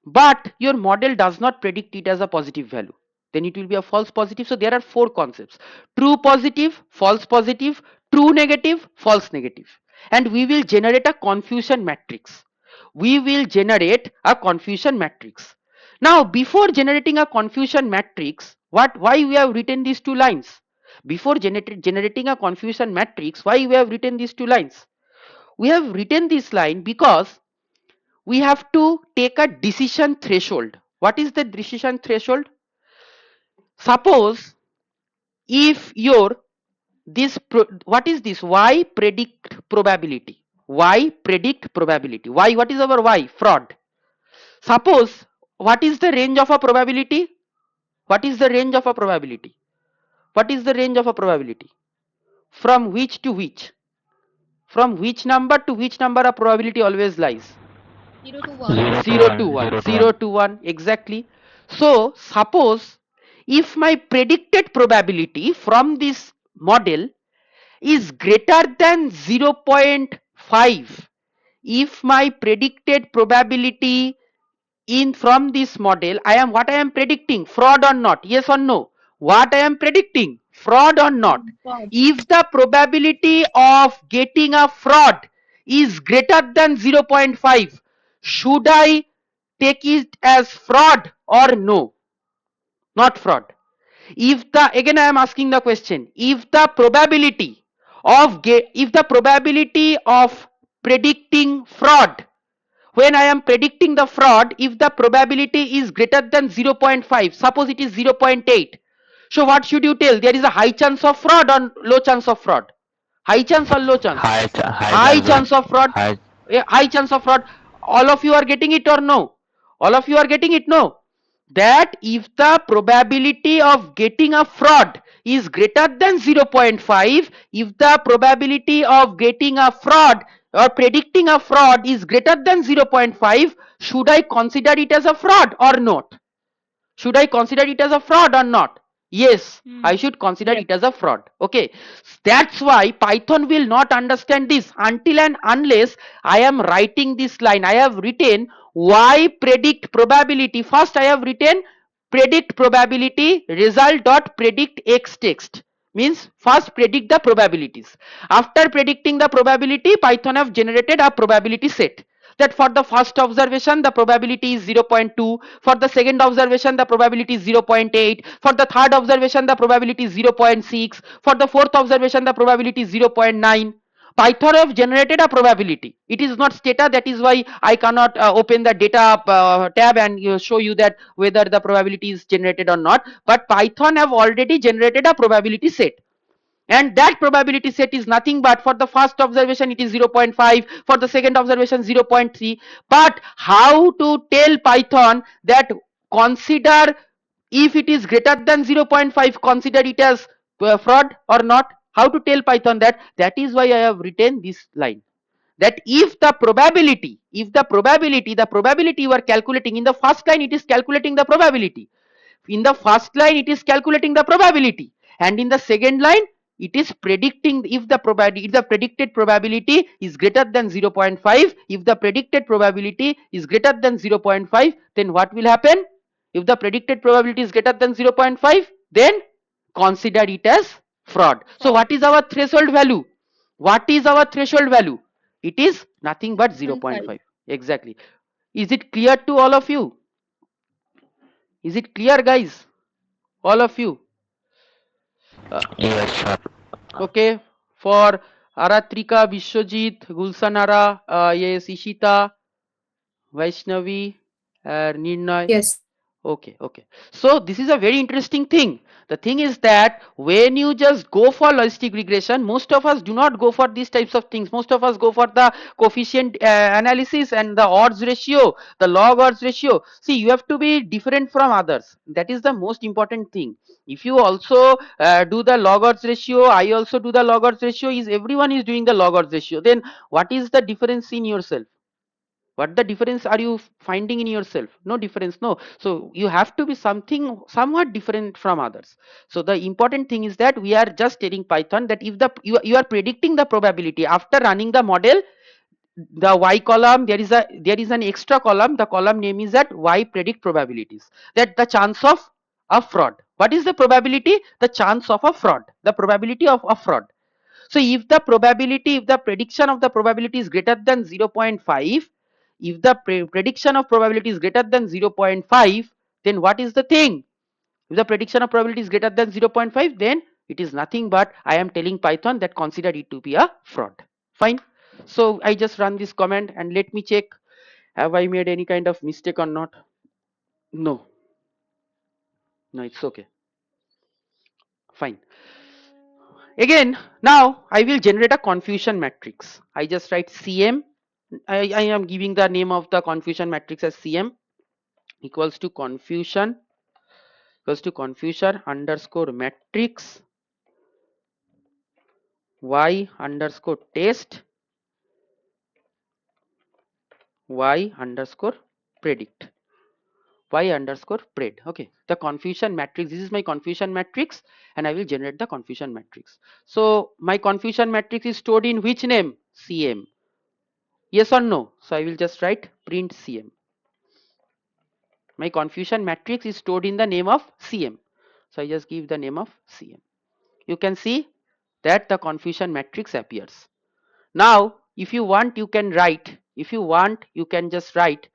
but your model does not predict it as a positive value, then it will be a false positive. So there are four concepts: true positive, false positive, true negative, false negative. And we will generate a confusion matrix. We will generate a confusion matrix. Now before generating a confusion matrix, why we have written these two lines? Before generating a confusion matrix, why we have written these two lines? We have written this line because we have to take a decision threshold. What is the decision threshold? Suppose if your what is this? Y predict probability. Y predict probability. Y, what is our Y? Fraud. Suppose what is the range of a probability? What is the range of a probability? What is the range of a probability? From which to which? From which number to which number a probability always lies? 0 to 1. 0 to 1, 0 to 0 1. to 1, exactly. So suppose if my predicted probability from this model is greater than 0.5, if my predicted probability in from this model, what I am predicting, fraud or not? Yes or no? What I am predicting, fraud or not? God. If the probability of getting a fraud is greater than 0.5, should I take it as fraud or no? Not fraud. If the, again I am asking the question, if the probability of predicting fraud, when I am predicting the fraud, if the probability is greater than 0.5, suppose it is 0.8, so what should you tell? There is a high chance of fraud or low chance of fraud? High chance or low chance? High High chance chance of fraud. high. High chance of fraud. All of you are getting it or no? All of you are getting it? No. That if the probability of getting a fraud is greater than 0.5, if the probability of getting a fraud or predicting a fraud is greater than 0.5, should I consider it as a fraud or not? Should I consider it as a fraud or not? Yes, I should consider Yes. it as a fraud. Okay, that's why Python will not understand this until and unless I am writing this line. I have written y predict probability. First I have written predict probability result dot predict x text, means first predict the probabilities. After predicting the probability, Python have generated a probability set, that for the first observation the probability is 0.2, for the second observation the probability is 0.8, for the third observation the probability is 0.6, for the fourth observation the probability is 0.9. Python have generated a probability. It is not stata, that is why I cannot open the data tab and show you that whether the probability is generated or not, but Python have already generated a probability set, and that probability set is nothing but for the first observation it is 0.5, for the second observation 0.3. But how to tell Python that consider, if it is greater than 0.5, consider it as fraud or not? How to tell Python that? That is why I have written this line, that if the probability, the probability you are calculating, in the first line it is calculating the probability, in the first line it is calculating the probability, and in the second line it is predicting if the probability, if the predicted probability is greater than 0.5, if the predicted probability is greater than 0.5, then what will happen? If the predicted probability is greater than 0.5, then consider it as fraud. So what is our threshold value? What is our threshold value? It is nothing but 0.5. 0.5. Exactly. Is it clear to all of you? Is it clear, guys? All of you? Yes, sir. Okay. For Aratrika, Vishwajit, Gulsanara, yes, Ishita, Vaishnavi, Nirnay. Yes. Okay, okay. So this is a very interesting thing. The thing is that when you just go for logistic regression, most of us do not go for these types of things. Most of us go for the coefficient analysis and the odds ratio, the log odds ratio. See, you have to be different from others. That is the most important thing. If you also do the log odds ratio, I also do the log odds ratio, is everyone is doing the log odds ratio, then what is the difference in yourself? What the difference are you finding in yourself? No difference, no. So you have to be something somewhat different from others. So the important thing is that we are just telling Python that if you are predicting the probability after running the model, the y column, there is an extra column, the column name is that y predict probabilities, that the chance of a fraud. What is the probability? The chance of a fraud, the probability of a fraud. So if the probability, if the prediction of the probability is greater than 0.5, if the prediction of probability is greater than 0.5, then what is the thing? If the prediction of probability is greater than 0.5, then it is nothing but I am telling Python that consider it to be a fraud. Fine. So I just run this command and let me check, have I made any kind of mistake or not? No, no, it's okay. Fine. Again, now I will generate a confusion matrix. I just write CM. I am giving the name of the confusion matrix as CM equals to confusion underscore matrix y underscore test y underscore predict y underscore pred. Okay, the confusion matrix, this is my confusion matrix, and I will generate the confusion matrix. So my confusion matrix is stored in which name? CM. Yes or no? So I will just write print CM. My confusion matrix is stored in the name of CM. So I just give the name of CM. You can see that the confusion matrix appears. Now, if you want, you can write. If you want, you can just write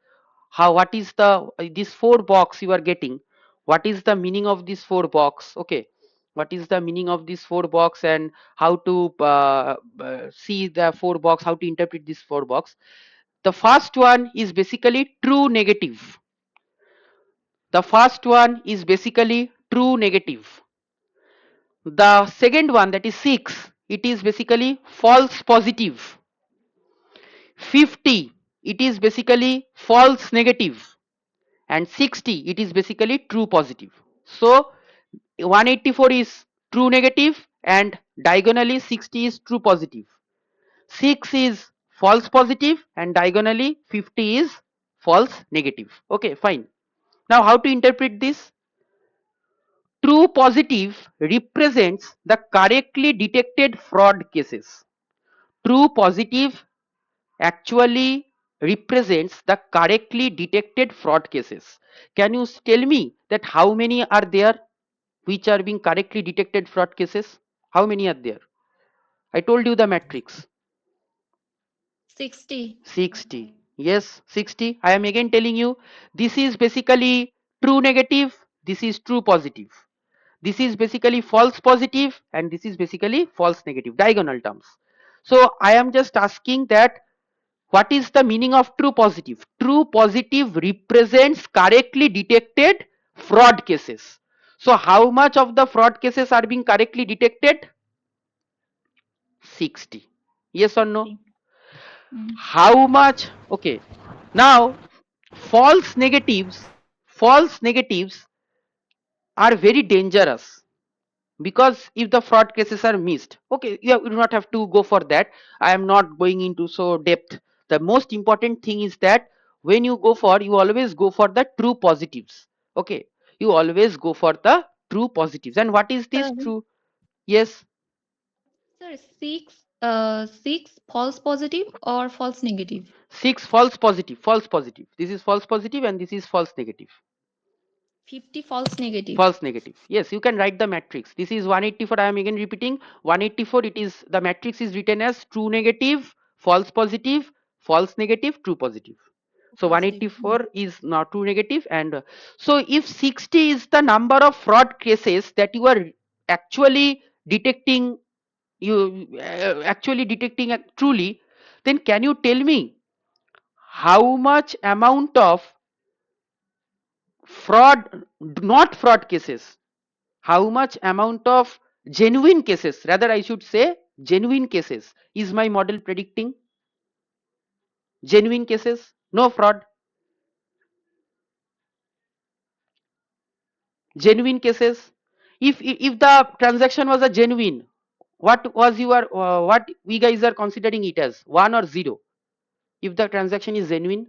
how, what is the this four box you are getting. What is the meaning of this four box? Okay, what is the meaning of this four box and how to see the four box? How to interpret this four box? The first one is basically true negative. The first one is basically true negative. The second one, that is 6, it is basically false positive. 50, it is basically false negative. And 60, it is basically true positive. So 184 is true negative and diagonally 60 is true positive. 6 is false positive and diagonally 50 is false negative. Okay, fine. Now how to interpret this? True positive represents the correctly detected fraud cases. True positive actually represents the correctly detected fraud cases. Can you tell me that how many are there which are being correctly detected fraud cases? How many are there? I told you the matrix. 60. 60. Yes, 60. I am again telling you, this is basically true negative, this is true positive. This is basically false positive and this is basically false negative, diagonal terms. So I am just asking that what is the meaning of true positive? True positive represents correctly detected fraud cases. So how much of the fraud cases are being correctly detected? 60. Yes or no? Mm. How much? Okay. Now false negatives, false negatives are very dangerous, because if the fraud cases are missed, okay, you do not have to go for that. I am not going into so depth. The most important thing is that when you go for, you always go for the true positives. Okay, you always go for the true positives. And what is this Sir, true? Yes. sir, 6 false positive or false negative? 6 false positive, false positive, this is false positive and this is false negative. 50 false negative. False negative, yes, you can write the matrix. This is 184, I am again repeating 184. It is, the matrix is written as true negative, false positive, false negative, true positive. So Positive. 184 is not true negative. And so if 60 is the number of fraud cases that you are actually detecting, you actually detecting truly, then can you tell me how much amount of fraud, not fraud cases, how much amount of genuine cases, rather I should say genuine cases, is my model predicting? Genuine cases, no fraud. Genuine cases, if the transaction was a genuine, what was your what we guys are considering it as, 1 or 0? If the transaction is genuine,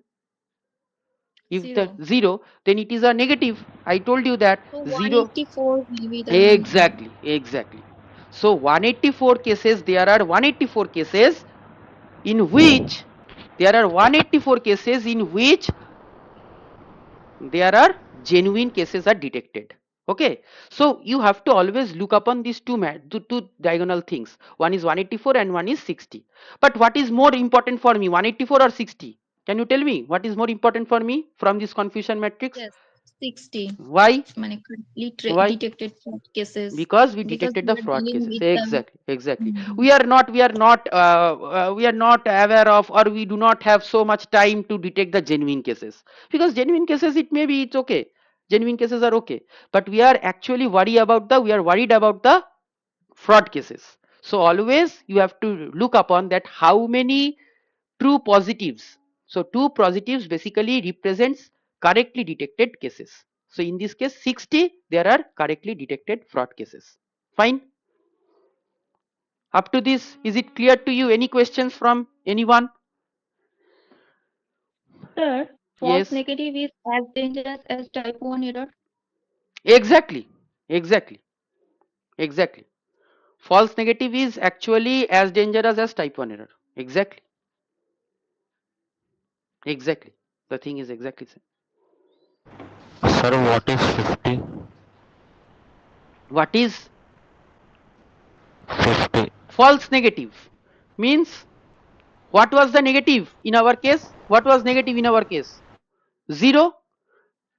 if the 0. 0, then it is a negative. I told you that So 0. 184 will be the Exactly, exactly. So 184 cases, there are 184 cases in which, there are 184 cases in which there are genuine cases are detected. Okay, so you have to always look upon these two diagonal things. One is 184 and one is 60. But what is more important for me, 184 or 60? Can you tell me what is more important for me from this confusion matrix? yes 60. Why? মানে correctly Why? detected fraud cases Because we because detected we the are fraud dealing cases. with the Exactly, exactly. Mhm. We are not aware of, or we do not have so much time to detect the genuine cases. Because genuine cases, it may be, it's okay, genuine cases are okay, but we are actually we are worried about the fraud cases. So always you have to look upon that how many true positives. So two positives basically represents correctly detected cases. So in this case 60, there are correctly detected fraud cases. Fine. Up to this, is it clear to you? Any questions from anyone? Sir, false Yes. negative is as dangerous as type 1 error. Exactly, exactly, exactly. False negative is actually as dangerous as type 1 error. Exactly, exactly. The thing is exactly same. Sir, what is 50? What is 50. false negative? Means, what was the negative in our case? What was negative in our case? 0.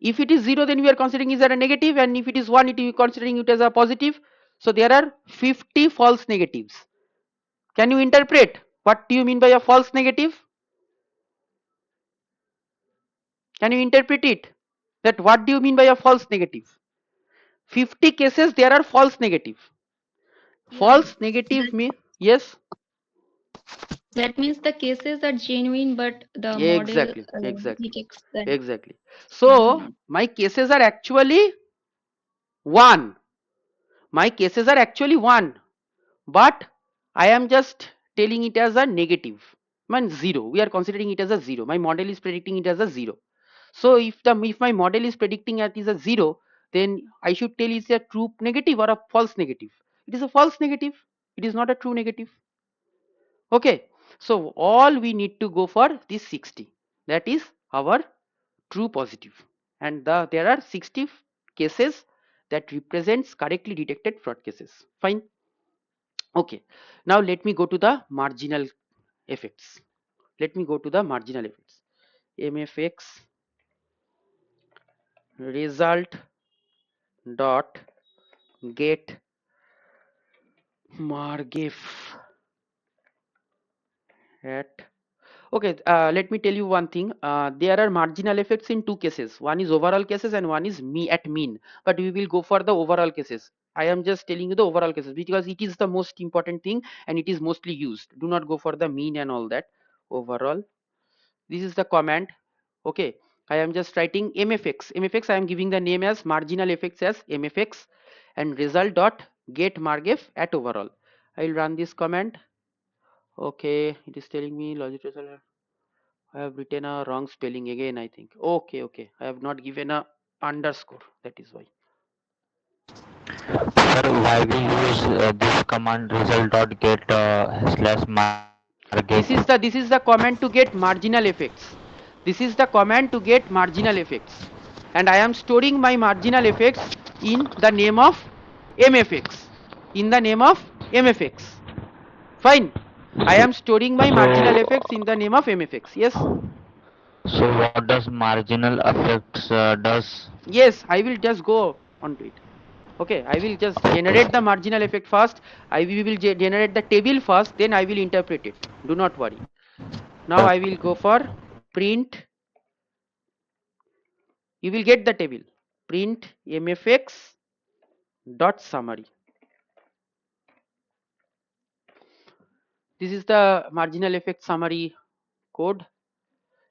If it is 0, then we are considering it as a negative, and if it is 1, it is considering it as a positive. So there are 50 false negatives. Can you interpret what do you mean by a false negative? Can you interpret it? That what do you mean by a false negative? 50 cases there are false negative. Yeah, False negative that mean, yes, that means the cases are genuine, but the model exactly, exactly, detects them exactly. are So not. my cases are actually 1. My cases are actually 1, but I am just telling it as a negative. Man 0. We are considering it as a 0. My model is predicting it as a 0. So if my model is predicting it is a 0, then I should tell it's a true negative or a false negative. It is a false negative. It is not a true negative. Okay. So all we need to go for this 60. That is our true positive. And there are 60 cases that represents correctly detected fraud cases. Fine. Okay. Now let me go to the marginal effects. Let me go to the marginal effects. MFX result dot get margif at. Okay, let me tell you one thing. There are marginal effects in two cases. One is overall cases and one is me at mean. But we will go for the overall cases. I am just telling you the overall cases because it is the most important thing and it is mostly used. Do not go for the mean and all that. Overall. This is the command. Okay. I am just writing mfx. Mfx I am giving the name as marginal effects as mfx and result dot get margif at overall. I will run this command. Okay, it is telling me logic result. I have written a wrong spelling again, I think. Okay, okay. I have not given a underscore. That is why. Sir, why we use this command result dot get slash margif? This is the command to get marginal effects. This is the command to get marginal effects. And I am storing my marginal effects in the name of mfx. In the name of mfx. Fine. I am storing my marginal So, effects in the name of mfx. Yes. so what does marginal effects does? Yes, I will just go onto it. Okay, I will just Okay, generate sir. the marginal effect first. We will generate the table first, then I will interpret it. Do not worry. Now I will Okay. go for. print, you will get the table, print mfx dot summary. This is the marginal effect summary code.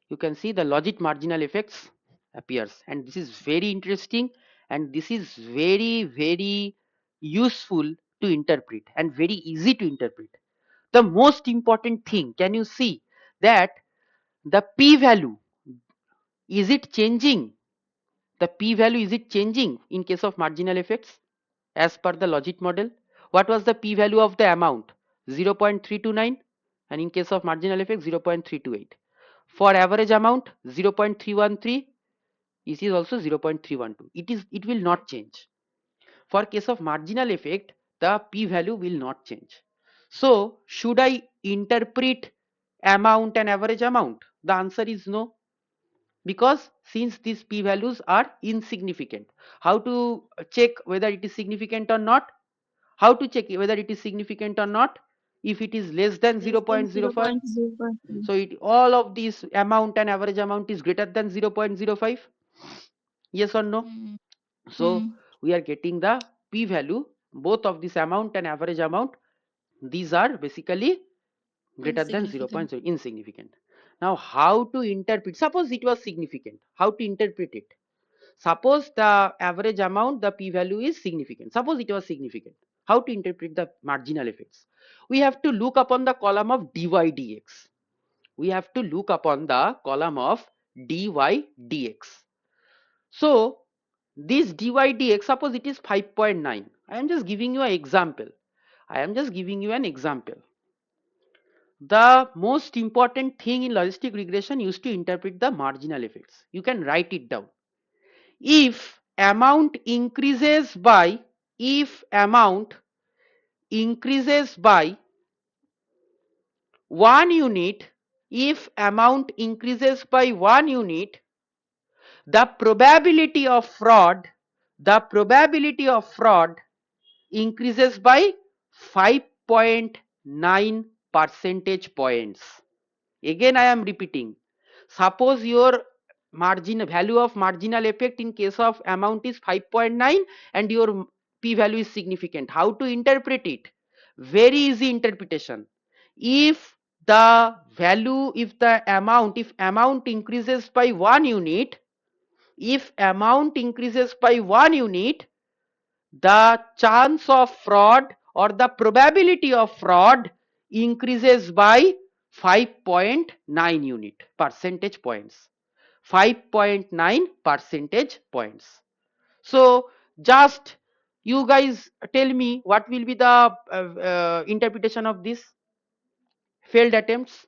You can see the logit marginal effects appears, and this is very interesting, and this is very useful to interpret and very easy to interpret. The most important thing, can you see that the p value, is it changing? The p value, is it changing in case of marginal effects as per the logit model? What was the p value of the amount? 0.329, and in case of marginal effect 0.328. For average amount 0.313, this is also 0.312. It will not change. For case of marginal effect, the p value will not change. So should I interpret amount and average amount? The answer is no, because since these p values are insignificant. How to check whether it is significant or not? How to check whether it is significant or not? If it is less than Less than 0.05, 0.05. so all of these amount and average amount is greater than 0.05, yes or no? Hmm. So we are getting the p value, both of this amount and average amount, these are basically greater than Insignificant. 0.0, insignificant. Now how to interpret, suppose it was significant, how to interpret it? Suppose the average amount, the p value is significant, suppose it was significant, how to interpret the marginal effects? We have to look upon the column of dy dx. We have to look upon the column of dy dx. So this dy dx, suppose it is 5.9. I am just giving you an example. I am just giving you an example. The most important thing in logistic regression is to interpret the marginal effects. You can write it down. If amount increases by, if amount increases by 1 unit, if amount increases by 1 unit, the probability of fraud, the probability of fraud increases by 5.9 percentage points. Again I am repeating, suppose your margin value of marginal effect in case of amount is 5.9 and your p value is significant. How to interpret it? Very easy interpretation. If the value, if the amount, if amount increases by 1 unit, if amount increases by 1 unit, the chance of fraud or the probability of fraud increases by 5.9 unit percentage points. 5.9 percentage points. So just you guys tell me what will be the interpretation of this failed attempts.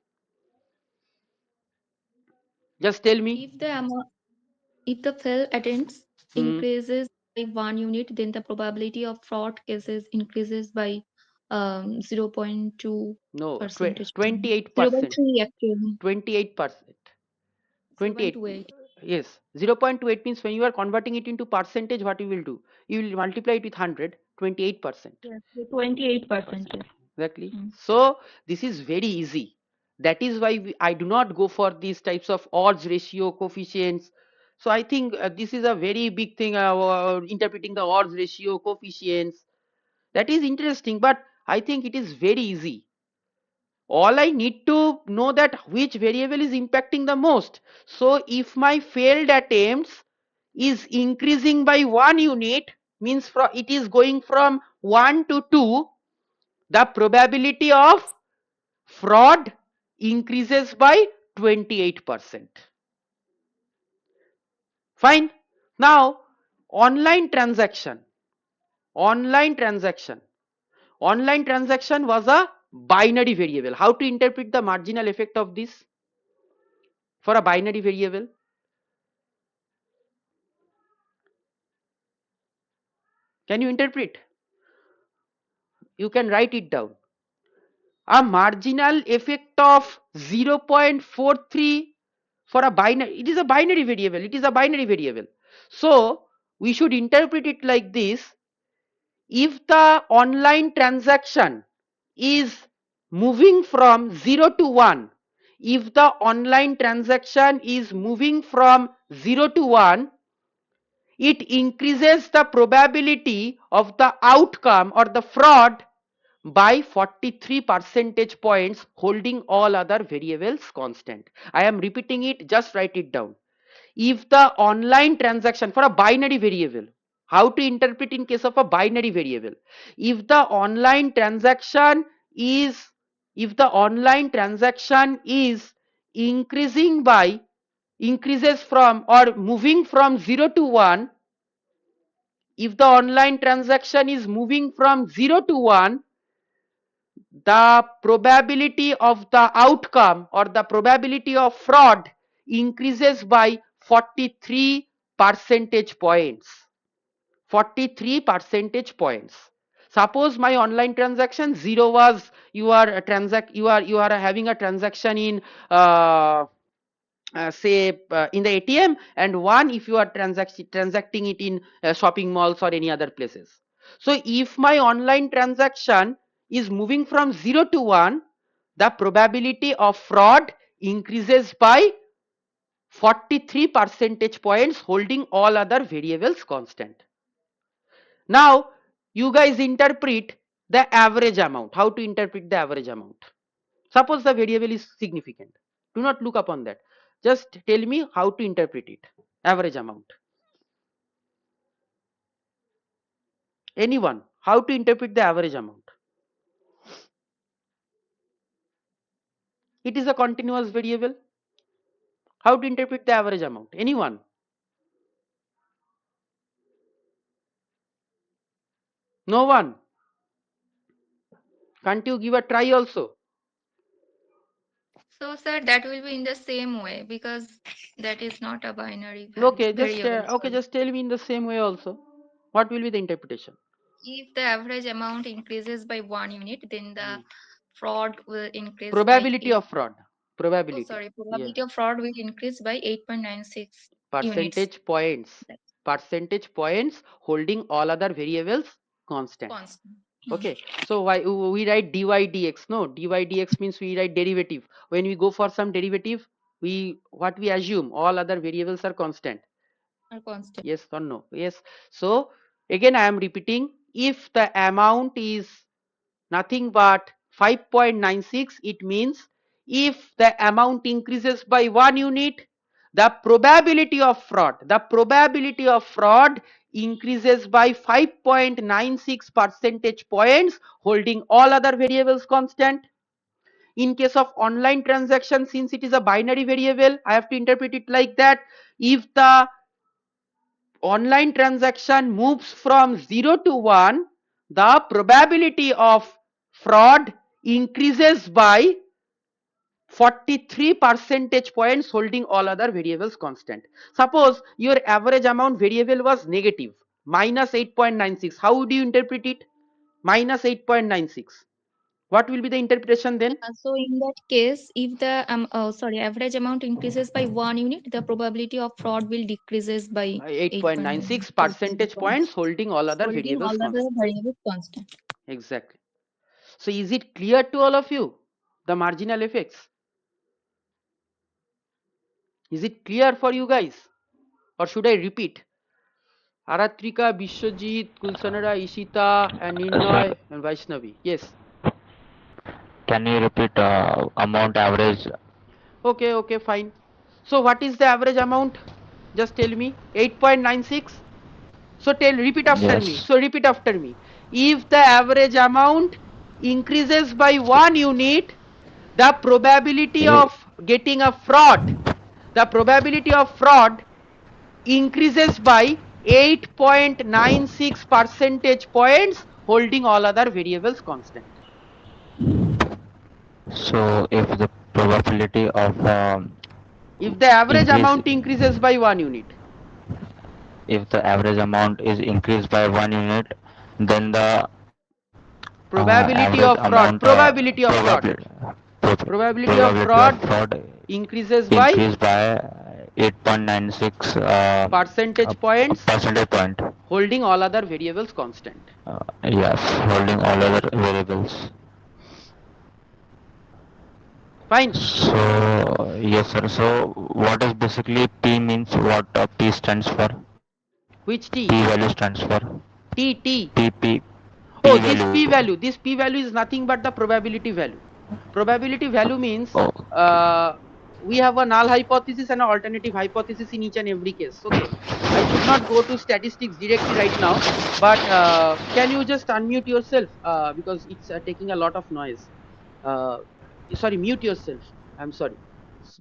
Just tell me. If the amount, if the failed attempts Hmm. increases by 1 unit, then the probability of fraud cases increases by 0.2 No, percentage point. 28%. 0.3 actually. 28%. 28, 0.28. yes, 0.28 means when you are converting it into percentage, what you will do, you will multiply it with 100, 28%. Yes, 28%. Yes. Exactly. Mm. So this is very easy. That is why I do not go for these types of odds ratio coefficients. So I think this is a very big thing, interpreting the odds ratio coefficients. That is interesting, but I think it is very easy. All I need to know that which variable is impacting the most. So if my failed attempts is increasing by 1 unit, means it is going from 1 to 2, the probability of fraud increases by 28%. Fine. Now online transaction, online transaction, online transaction was a binary variable. How to interpret the marginal effect of this for a binary variable? Can you interpret? You can write it down. A marginal effect of 0.43 for a binary, it is a binary variable, it is a binary variable. So we should interpret it like this: if the online transaction is moving from 0 to 1, if the online transaction is moving from 0 to 1, it increases the probability of the outcome or the fraud by 43 percentage points, holding all other variables constant. I am repeating it, just write it down. If the online transaction for a binary variable, how to interpret in case of a binary variable, if the online transaction is if the online transaction is increases from or moving from 0 to 1, if the online transaction is moving from 0 to 1, the probability of the outcome or the probability of fraud increases by 43 percentage points. 43 percentage points. Suppose my online transaction 0 was, you are having a transaction in say in the ATM, and 1 if you are transacting it in shopping malls or any other places. So if my online transaction is moving from 0 to 1, the probability of fraud increases by 43 percentage points, holding all other variables constant. Now you guys interpret the average amount. How to interpret the average amount? Suppose the variable is significant. Do not look upon that. Just tell me how to interpret it. Average amount. Anyone? How to interpret the average amount? It is a continuous variable. How to interpret the average amount? Anyone? No one? Can't you give a try also? So, sir, that will be in the same way because that is not a binary Okay, variable. Sorry. just tell me in the same way also. What will be the interpretation? If the average amount increases by 1 unit, then Hmm. the fraud will increase by Probability 8. of fraud. Oh, Probability. sorry, Yeah. probability of fraud will increase by 8.96 units. Percentage points. That's Percentage points, holding all other variables constant. constant. Okay, so why we write dy dx? No, dy dx means we write derivative. When we go for some derivative, what we assume, all other variables are constant. Are constant. Yes or no? Yes. So again I am repeating, if the amount is nothing but 5.96, it means if the amount increases by 1 unit, the probability of fraud increases by 5.96 percentage points, holding all other variables constant. In case of online transaction, since it is a binary variable, I have to interpret it like that. If the online transaction moves from 0 to 1, the probability of fraud increases by 43 percentage points, holding all other variables constant. Suppose your average amount variable was negative, minus 8.96. How would you interpret it? Minus 8.96. What will be the interpretation then? So in that case, if the average amount increases by 1 unit, the probability of fraud will decreases by 8.96 8.96 percentage points, holding all other holding all variables other constant. variables constant. Exactly. So is it clear to all of you, the marginal effects? Is it clear for you guys, or should I repeat? Aratrika, Bishwajit, Kulsanara, Ishita, and Sir, Ninoy, and Vaishnavi. Yes. can you repeat amount average? Okay, fine. So what is the average amount? Just tell me. 8.96. So repeat after me. Yes. So repeat after me. If the average amount increases by 1 unit, the probability I- of getting a fraud, the probability of fraud increases by 8.96 percentage points, holding all other variables constant. So if the probability of If the average increase, amount increases by 1 unit, if the average amount is increased by 1 unit, then the average probability of amount fraud, probability of fraud, probability probability of probability of fraud fraud increases by increased by 8.96 percentage points, percentage point. holding all other variables constant. Yes, holding all other variables. Fine. So yes, sir. So what is basically P means? What P stands for? Which P t? value stands for T. P Oh, P this value. p value. This p value is nothing but the probability value. Probability value means Oh, we have a null hypothesis and an alternative hypothesis in each and every case. Okay. I should not go to statistics directly right now, but can you just unmute yourself because it's taking a lot of noise. Uh, sorry, mute yourself. I'm sorry.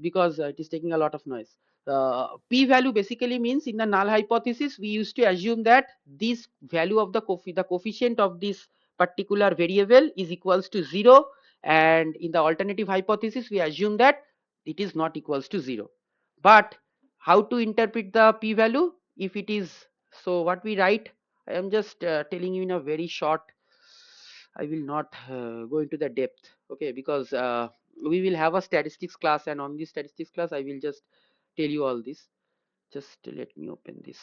Because it is taking a lot of noise. P value basically means in the null hypothesis we used to assume that this value of the coefficient of this particular variable is equals to 0, and in the alternative hypothesis we assume that it is not equals to 0. But how to interpret the p value if it is, so what we write, I am just telling you in a very short, I will not go into the depth, okay, because we will have a statistics class, and on this statistics class I will just tell you all this. Just let me open this.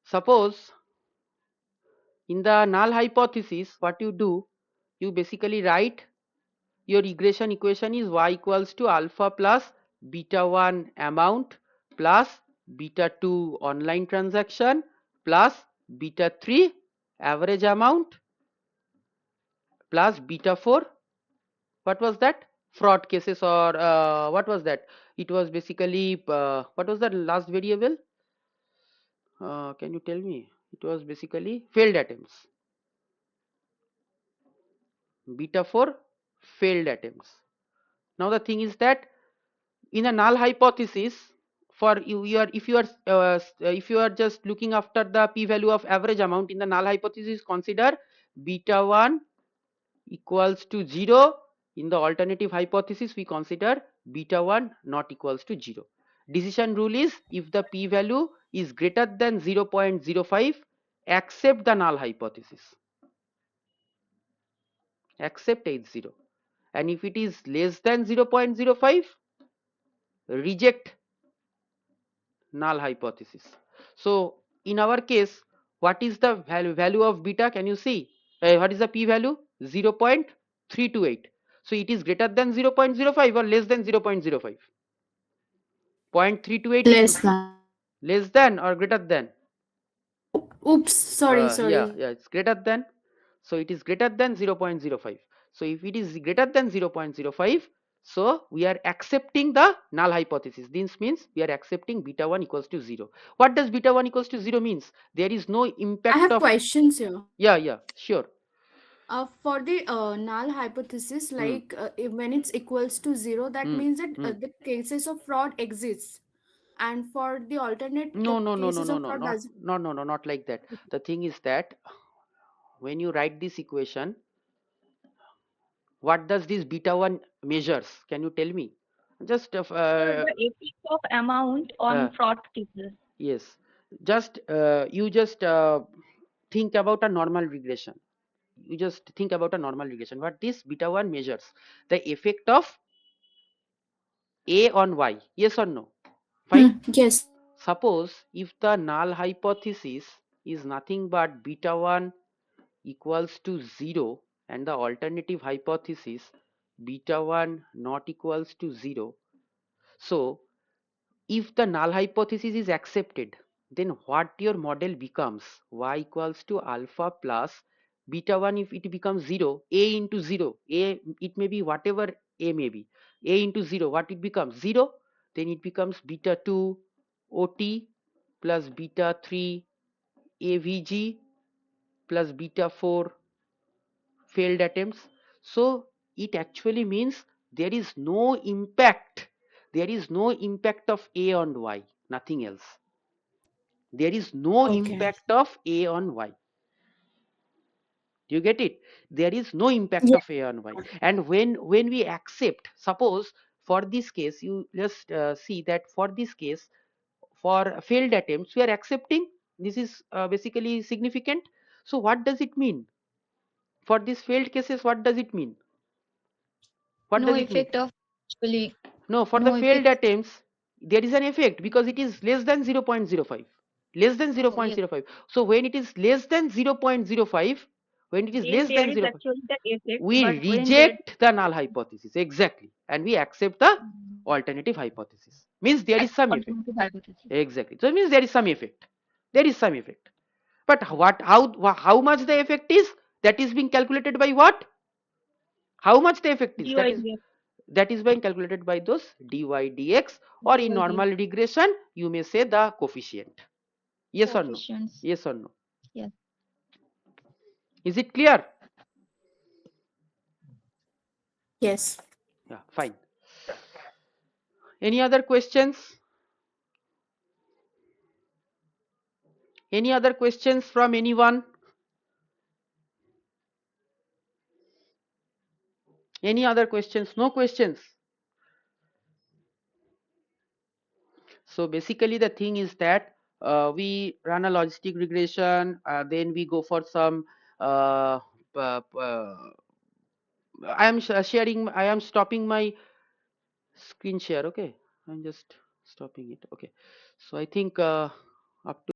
Suppose in the null hypothesis, what you do, you basically write your regression equation is y equals to alpha plus beta 1 amount plus beta 2 online transaction plus beta 3 average amount plus beta 4, what was that, fraud cases, or what was that, it was basically what was the last variable, can you tell me, it was basically failed attempts, beta 4 failed attempts. Now the thing is that in a null hypothesis, for you are, if you are just looking after the p value of average amount in the null hypothesis, consider beta 1 equals to 0. In the alternative hypothesis we consider beta 1 not equals to 0. Decision rule is, if the p value is greater than 0.05, accept the null hypothesis, accept H0, and if it is less than 0.05, reject null hypothesis. So in our case, what is the value of beta, can you see, what is the p value, 0.328. So it is greater than 0.05 or less than 0.05, 0.328 is Less than. less than or greater than, Oops, sorry. yeah, it's greater than. So it is greater than 0.05. So if it is greater than 0.05, so we are accepting the null hypothesis. This means we are accepting beta 1 equals to 0. What does beta 1 equals to 0 means? There is no I impact have of, questions here. yeah, sure. For the null hypothesis, Hmm. like when it's equals to zero, that Hmm. means that Hmm. the cases of fraud exists, and for the alternate, No, the no, no, no, cases no, of no, fraud not, doesn't. no, no, no, not like that. The thing is that when you write this equation, what does this beta 1 measures, can you tell me, just Sir, the effect of amount on uh, fraud cases. yes, just you just think about a normal regression. You just think about a normal regression. What this beta 1 measures, the effect of A on Y. Yes or no? Fine. Yes. Suppose if the null hypothesis is nothing but beta 1 equals to 0, and the alternative hypothesis beta 1 not equals to 0. So if the null hypothesis is accepted, then what your model becomes, y equals to alpha plus beta 1, if it becomes 0, a into 0, a, it may be whatever a may be, a into 0, what it becomes, 0, then it becomes beta 2 ot plus beta 3 avg plus beta 4 failed attempts. So it actually means there is no impact, there is no impact of a on y, nothing else, there is no Okay. impact of a on y. Do you get it? There is no impact Yeah. of a on y. And when we accept, suppose for this case, you just see that for this case, for failed attempts we are accepting, this is basically significant. So what does it mean for these failed cases, what does it mean, what No does it mean? effect of actually No, for the no failed effect. attempts, there is an effect because it is less than 0.05, less than Oh, yes. 0.05. So when it is less than 0.05, when it is Then less there than is 0, actually the effect, we but when there reject the null hypothesis, exactly, and we accept the alternative hypothesis. Means there is some effect. alternative hypothesis. Exactly. So it means there is some effect. There is some effect. But what, how much the effect is, that is being calculated by what? How much the effect is, dy dx, that is being calculated by those dy dx, or dy in dx normal regression you may say the coefficient. Yes or no? coefficients. Yes or no? Yes. Is it clear? Yes. Yeah, fine. Any other questions? Any other questions from anyone? Any other questions? No questions. So basically the thing is that we run a logistic regression, then we go for some I am sharing, I am stopping my screen share. Okay, I'm just stopping it. Okay, so I think up to